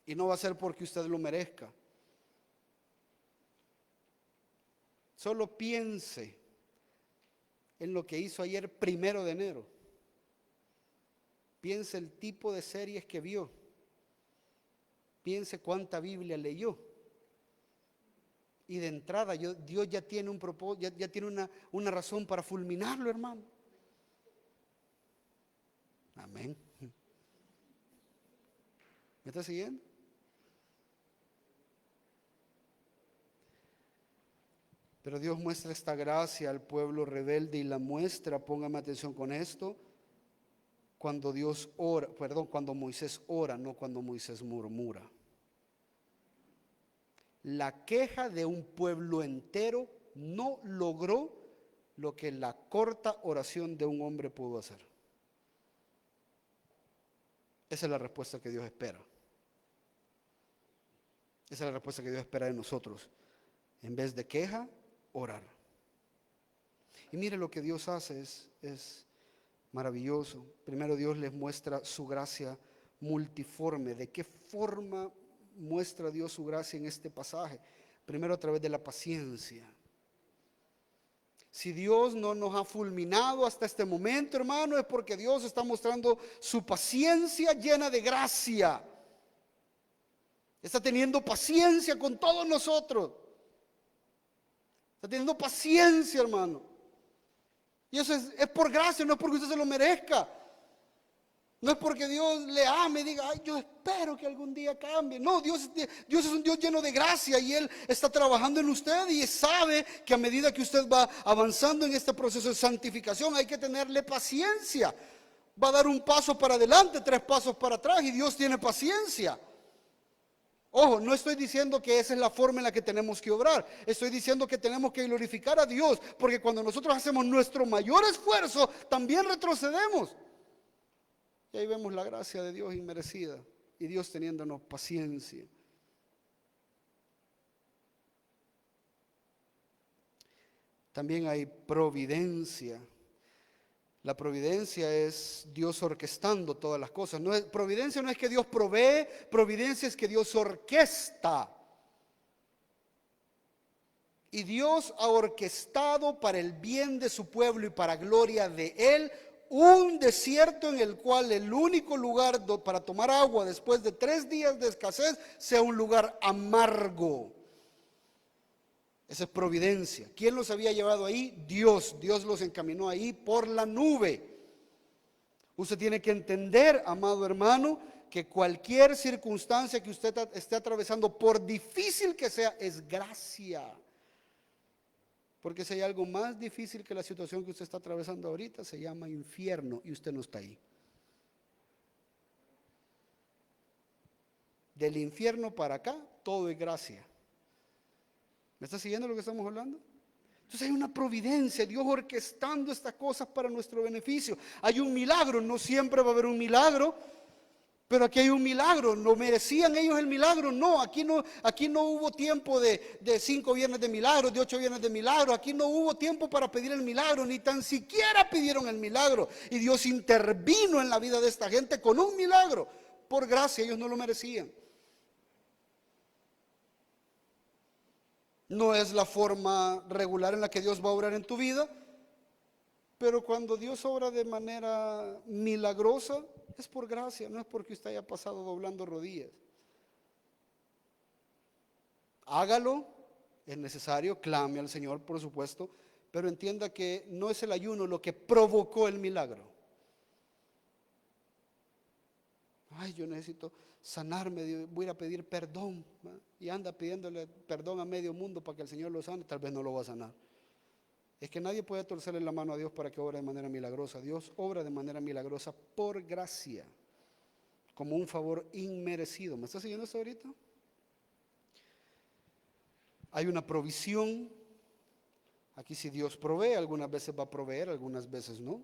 Y no va a ser porque usted lo merezca. Solo piense en lo que hizo ayer 1 de enero. Piense el tipo de series que vio. Piense cuánta Biblia leyó. Y de entrada Dios ya tiene un propósito, ya tiene una razón para fulminarlo, hermano. Amén. ¿Me está siguiendo? Pero Dios muestra esta gracia al pueblo rebelde y la muestra, póngame atención con esto, cuando cuando Moisés ora, no cuando Moisés murmura. La queja de un pueblo entero no logró lo que la corta oración de un hombre pudo hacer. Esa es la respuesta que Dios espera. Esa es la respuesta que Dios espera de nosotros. En vez de queja, orar. Y mire lo que Dios hace, es maravilloso. Primero Dios les muestra su gracia multiforme. ¿De qué forma muestra Dios su gracia en este pasaje? Primero a través de la paciencia. Si Dios no nos ha fulminado hasta este momento, hermano, es porque Dios está mostrando su paciencia llena de gracia. Está teniendo paciencia con todos nosotros. Está teniendo paciencia, hermano. Y eso es por gracia, no es porque usted se lo merezca. No es porque Dios le ame y diga, ay, yo espero que algún día cambie. No, Dios es un Dios lleno de gracia y Él está trabajando en usted y sabe que a medida que usted va avanzando en este proceso de santificación hay que tenerle paciencia. Va a dar un paso para adelante, 3 pasos para atrás y Dios tiene paciencia. Ojo, no estoy diciendo que esa es la forma en la que tenemos que obrar. Estoy diciendo que tenemos que glorificar a Dios, porque cuando nosotros hacemos nuestro mayor esfuerzo, también retrocedemos. Y ahí vemos la gracia de Dios inmerecida y Dios teniéndonos paciencia. También hay providencia. La providencia es Dios orquestando todas las cosas. Providencia no es que Dios provee, providencia es que Dios orquesta. Y Dios ha orquestado para el bien de su pueblo y para gloria de Él un desierto en el cual el único lugar para tomar agua después de 3 días de escasez sea un lugar amargo. Esa es providencia. ¿Quién los había llevado ahí? Dios. Dios los encaminó ahí por la nube. Usted tiene que entender, amado hermano, que cualquier circunstancia que usted esté atravesando, por difícil que sea, es gracia. Porque si hay algo más difícil que la situación que usted está atravesando ahorita, se llama infierno y usted no está ahí. Del infierno para acá, todo es gracia. ¿Me está siguiendo lo que estamos hablando? Entonces hay una providencia, Dios orquestando estas cosas para nuestro beneficio. Hay un milagro, no siempre va a haber un milagro, pero aquí hay un milagro. ¿No merecían ellos el milagro? No, aquí no hubo tiempo de 5 viernes de milagro, de 8 viernes de milagro. Aquí no hubo tiempo para pedir el milagro, ni tan siquiera pidieron el milagro. Y Dios intervino en la vida de esta gente con un milagro. Por gracia, ellos no lo merecían. No es la forma regular en la que Dios va a obrar en tu vida, pero cuando Dios obra de manera milagrosa, es por gracia, no es porque usted haya pasado doblando rodillas. Hágalo, es necesario, clame al Señor, por supuesto, pero entienda que no es el ayuno lo que provocó el milagro. Ay, yo necesito sanarme, voy a ir a pedir perdón, ¿verdad? Y anda pidiéndole perdón a medio mundo para que el Señor lo sane, tal vez no lo va a sanar. Es que nadie puede torcerle la mano a Dios para que obre de manera milagrosa. Dios obra de manera milagrosa por gracia, como un favor inmerecido. ¿Me está siguiendo esto ahorita? Hay una provisión. Aquí si Dios provee, algunas veces va a proveer, algunas veces no.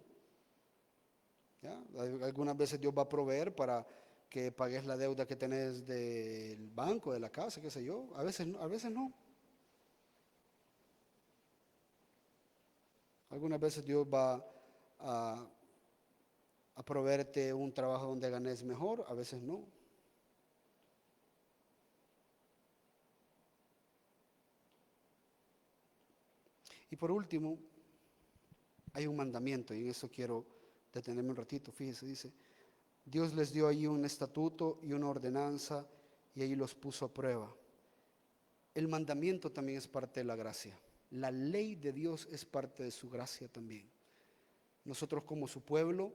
¿Ya? Algunas veces Dios va a proveer para que pagues la deuda que tenés del banco, de la casa, qué sé yo. A veces no. Algunas veces Dios va a proveerte un trabajo donde ganes mejor, a veces no. Y por último, hay un mandamiento, y en eso quiero detenerme un ratito. Fíjese, dice, Dios les dio ahí un estatuto y una ordenanza y ahí los puso a prueba. El mandamiento también es parte de la gracia. La ley de Dios es parte de su gracia también. Nosotros como su pueblo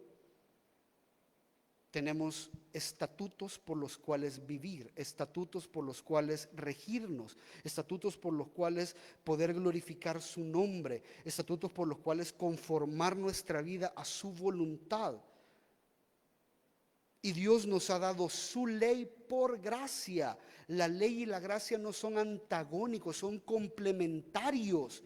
tenemos estatutos por los cuales vivir, estatutos por los cuales regirnos, estatutos por los cuales poder glorificar su nombre, estatutos por los cuales conformar nuestra vida a su voluntad. Y Dios nos ha dado su ley por gracia. La ley y la gracia no son antagónicos, son complementarios.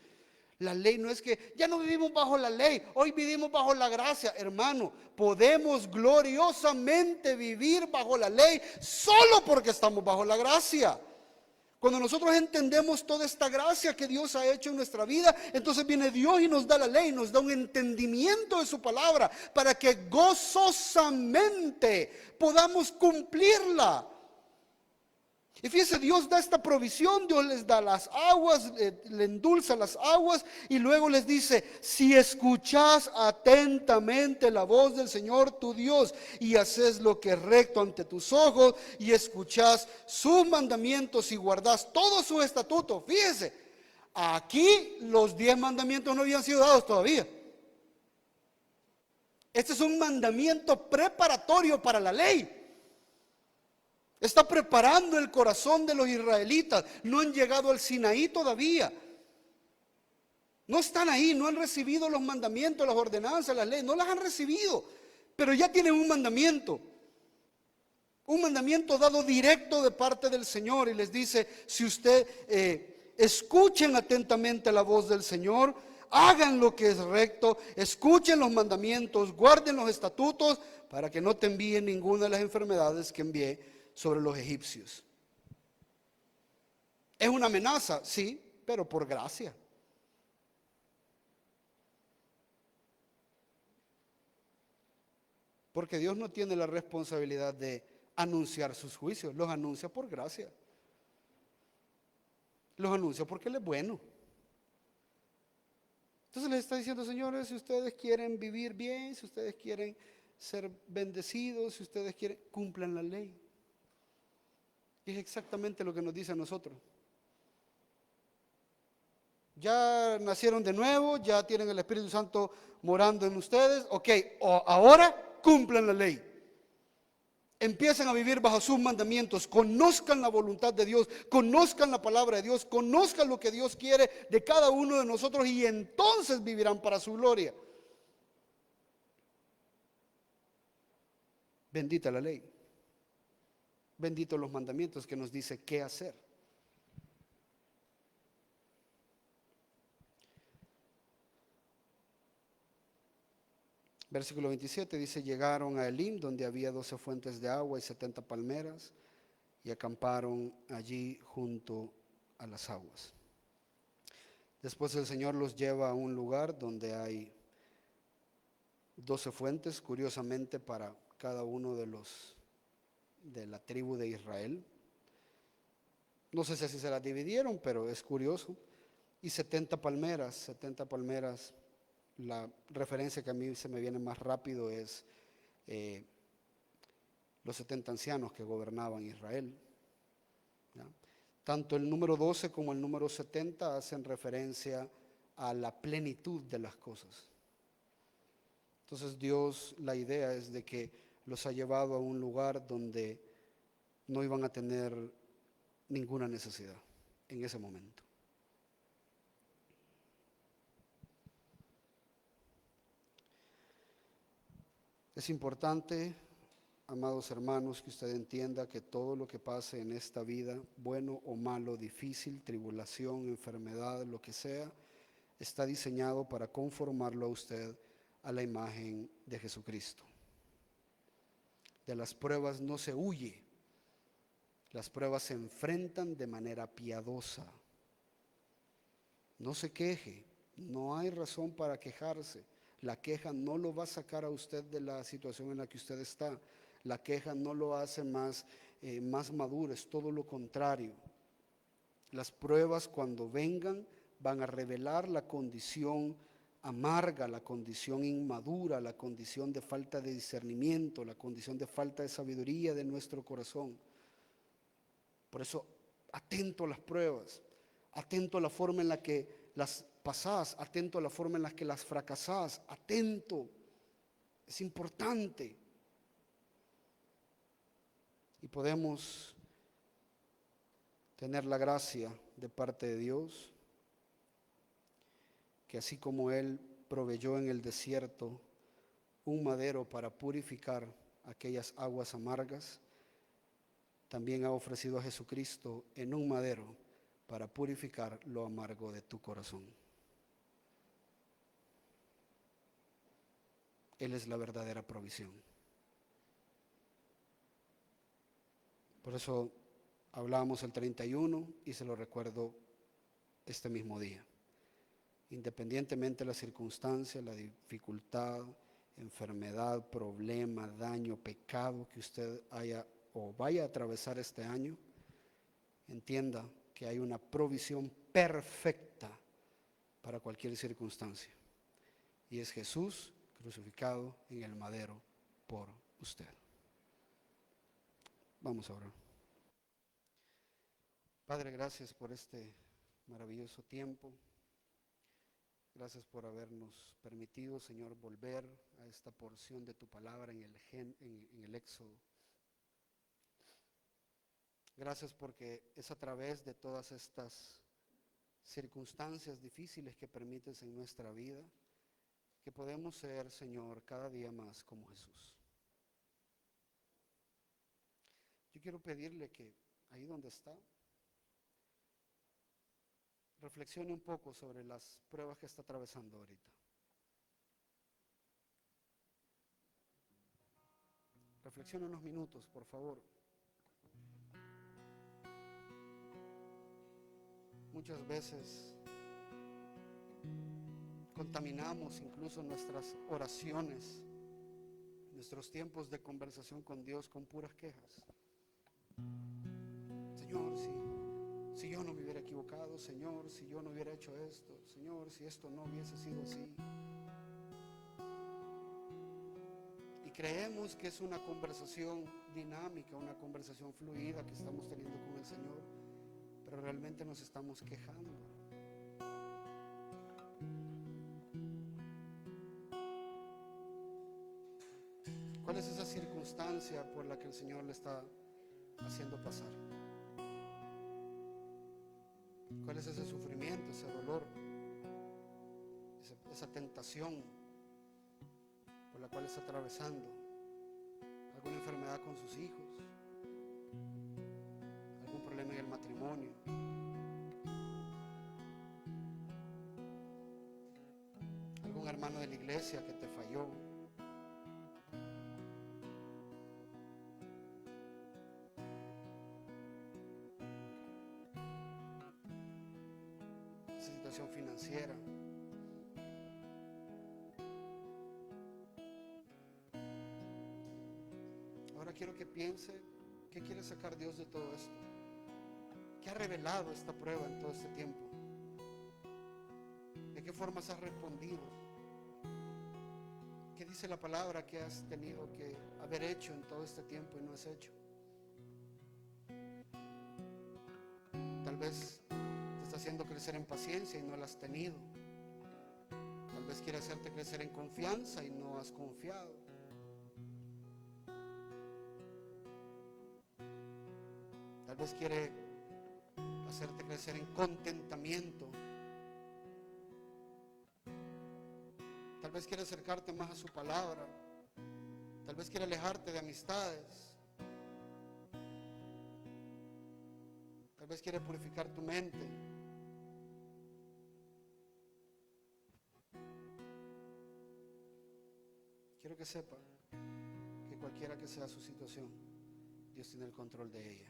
La ley no es que ya no vivimos bajo la ley, hoy vivimos bajo la gracia. Hermano, podemos gloriosamente vivir bajo la ley solo porque estamos bajo la gracia. Cuando nosotros entendemos toda esta gracia que Dios ha hecho en nuestra vida, entonces viene Dios y nos da la ley, nos da un entendimiento de su palabra para que gozosamente podamos cumplirla. Y fíjese, Dios da esta provisión, Dios les da las aguas, le endulza las aguas y luego les dice, si escuchás atentamente la voz del Señor tu Dios y haces lo que es recto ante tus ojos y escuchás sus mandamientos y guardás todos sus estatutos. Fíjese, aquí los 10 mandamientos no habían sido dados todavía. Este es un mandamiento preparatorio para la ley. Está preparando el corazón de los israelitas. No han llegado al Sinaí todavía. No están ahí, no han recibido los mandamientos, las ordenanzas, las leyes. No las han recibido, pero ya tienen un mandamiento. Un mandamiento dado directo de parte del Señor. Y les dice, si usted escuchen atentamente la voz del Señor, hagan lo que es recto, escuchen los mandamientos, guarden los estatutos, para que no te envíen ninguna de las enfermedades que envié sobre los egipcios. ¿Es una amenaza? Sí, pero por gracia. Porque Dios no tiene la responsabilidad de anunciar sus juicios, los anuncia por gracia. Los anuncia porque Él es bueno. Entonces les está diciendo, señores, si ustedes quieren vivir bien, si ustedes quieren ser bendecidos, si ustedes quieren, cumplan la ley. Y es exactamente lo que nos dice a nosotros. Ya nacieron de nuevo, ya tienen el Espíritu Santo morando en ustedes. Ok, ahora cumplan la ley. Empiecen a vivir bajo sus mandamientos, conozcan la voluntad de Dios, conozcan la palabra de Dios, conozcan lo que Dios quiere de cada uno de nosotros y entonces vivirán para su gloria. Bendita la ley, benditos los mandamientos que nos dice qué hacer. Versículo 27 dice, llegaron a Elim, donde había 12 fuentes de agua y 70 palmeras, y acamparon allí junto a las aguas. Después el Señor los lleva a un lugar donde hay 12 fuentes, curiosamente para cada uno de la tribu de Israel. No sé si así se las dividieron, pero es curioso. Y 70 palmeras, la referencia que a mí se me viene más rápido es los 70 ancianos que gobernaban Israel. ¿Ya? Tanto el número 12 como el número 70 hacen referencia a la plenitud de las cosas. Entonces Dios, la idea es de que los ha llevado a un lugar donde no iban a tener ninguna necesidad en ese momento. Es importante, amados hermanos, que usted entienda que todo lo que pase en esta vida, bueno o malo, difícil, tribulación, enfermedad, lo que sea, está diseñado para conformarlo a usted a la imagen de Jesucristo. De las pruebas no se huye, las pruebas se enfrentan de manera piadosa. No se queje, no hay razón para quejarse. La queja no lo va a sacar a usted de la situación en la que usted está. La queja no lo hace más maduro, es todo lo contrario. Las pruebas cuando vengan van a revelar la condición amarga, la condición inmadura, la condición de falta de discernimiento, la condición de falta de sabiduría de nuestro corazón. Por eso, atento a las pruebas, atento a la forma en la que las pasás, atento a la forma en la que las fracasás, atento, es importante. Y podemos tener la gracia de parte de Dios, que así como Él proveyó en el desierto un madero para purificar aquellas aguas amargas, también ha ofrecido a Jesucristo en un madero para purificar lo amargo de tu corazón. Él es la verdadera provisión. Por eso hablábamos el 31 y se lo recuerdo este mismo día. Independientemente de la circunstancia, la dificultad, enfermedad, problema, daño, pecado que usted haya o vaya a atravesar este año, entienda que hay una provisión perfecta para cualquier circunstancia. Y es Jesús crucificado en el madero por usted. Vamos a orar. Padre, gracias por este maravilloso tiempo. Gracias por habernos permitido, Señor, volver a esta porción de tu palabra en el Éxodo. Gracias porque es a través de todas estas circunstancias difíciles que permites en nuestra vida que podemos ser, Señor, cada día más como Jesús. Yo quiero pedirle que ahí donde está, reflexione un poco sobre las pruebas que está atravesando ahorita. Reflexione unos minutos, por favor. Muchas veces contaminamos incluso nuestras oraciones, nuestros tiempos de conversación con Dios con puras quejas. Señor, si yo no me hubiera equivocado, Señor, si yo no hubiera hecho esto, Señor, si esto no hubiese sido así. Y creemos que es una conversación dinámica, una conversación fluida que estamos teniendo con el Señor, pero realmente nos estamos quejando. ¿Cuál es esa circunstancia por la que el Señor le está haciendo pasar? ¿Cuál es ese sufrimiento, ese dolor, esa tentación por la cual está atravesando? ¿Alguna enfermedad con sus hijos? ¿Algún problema en el matrimonio? ¿Algún hermano de la iglesia que te falló? Situación financiera. Ahora quiero que piense qué quiere sacar Dios de todo esto. ¿Qué ha revelado esta prueba en todo este tiempo? ¿De qué formas has respondido? ¿Qué dice la palabra que has tenido que haber hecho en todo este tiempo y no has hecho? Tal vez está haciendo crecer en paciencia y no la has tenido. Tal vez quiere hacerte crecer en confianza y no has confiado. Tal vez quiere hacerte crecer en contentamiento. Tal vez quiere acercarte más a su palabra. Tal vez quiere alejarte de amistades. Tal vez quiere purificar tu mente. Quiero que sepa que cualquiera que sea su situación, Dios tiene el control de ella.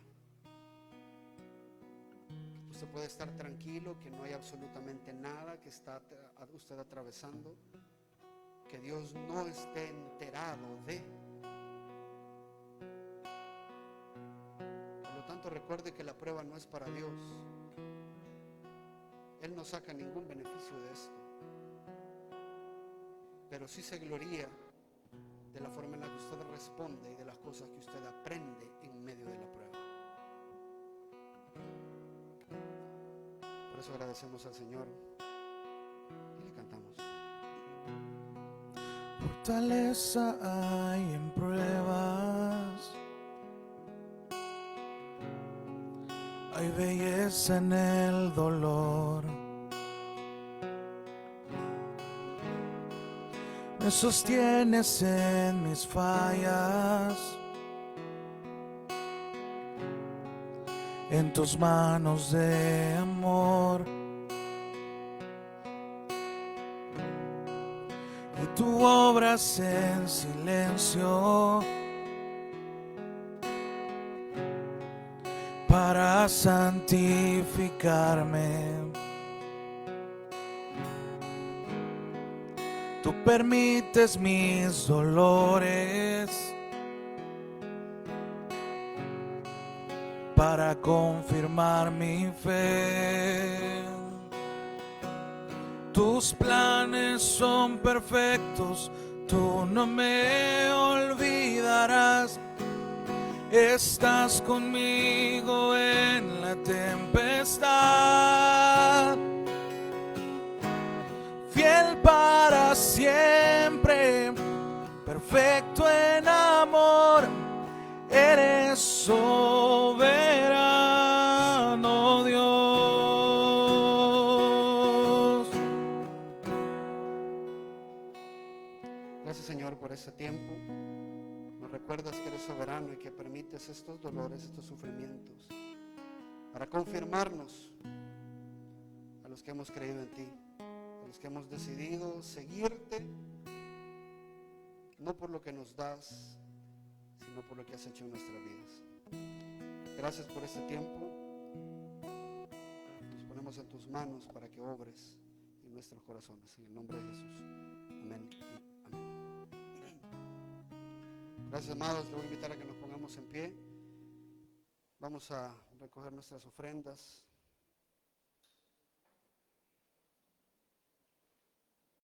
Usted puede estar tranquilo que no hay absolutamente nada que está usted atravesando, que Dios no esté enterado de. Por lo tanto, recuerde que la prueba no es para Dios. Él no saca ningún beneficio de esto, pero sí se gloría de la forma en la que usted responde y de las cosas que usted aprende en medio de la prueba. Por eso agradecemos al Señor y le cantamos. Fortaleza hay en pruebas, hay belleza en el dolor. Me sostienes en mis fallas, en tus manos de amor. Y tú obras en silencio para santificarme. Tú permites mis dolores para confirmar mi fe. Tus planes son perfectos, tú no me olvidarás. Estás conmigo en la tempestad. para siempre, perfecto en amor, eres soberano Dios. Gracias, Señor, por este tiempo. Nos recuerdas que eres soberano y que permites estos dolores, estos sufrimientos, para confirmarnos a los que hemos creído en ti, a los que hemos decidido seguirte, no por lo que nos das, sino por lo que has hecho en nuestras vidas. Gracias por este tiempo. Nos ponemos en tus manos para que obres en nuestros corazones. En el nombre de Jesús. Amén. Amén. Gracias, amados. Le voy a invitar a que nos pongamos en pie. Vamos a recoger nuestras ofrendas.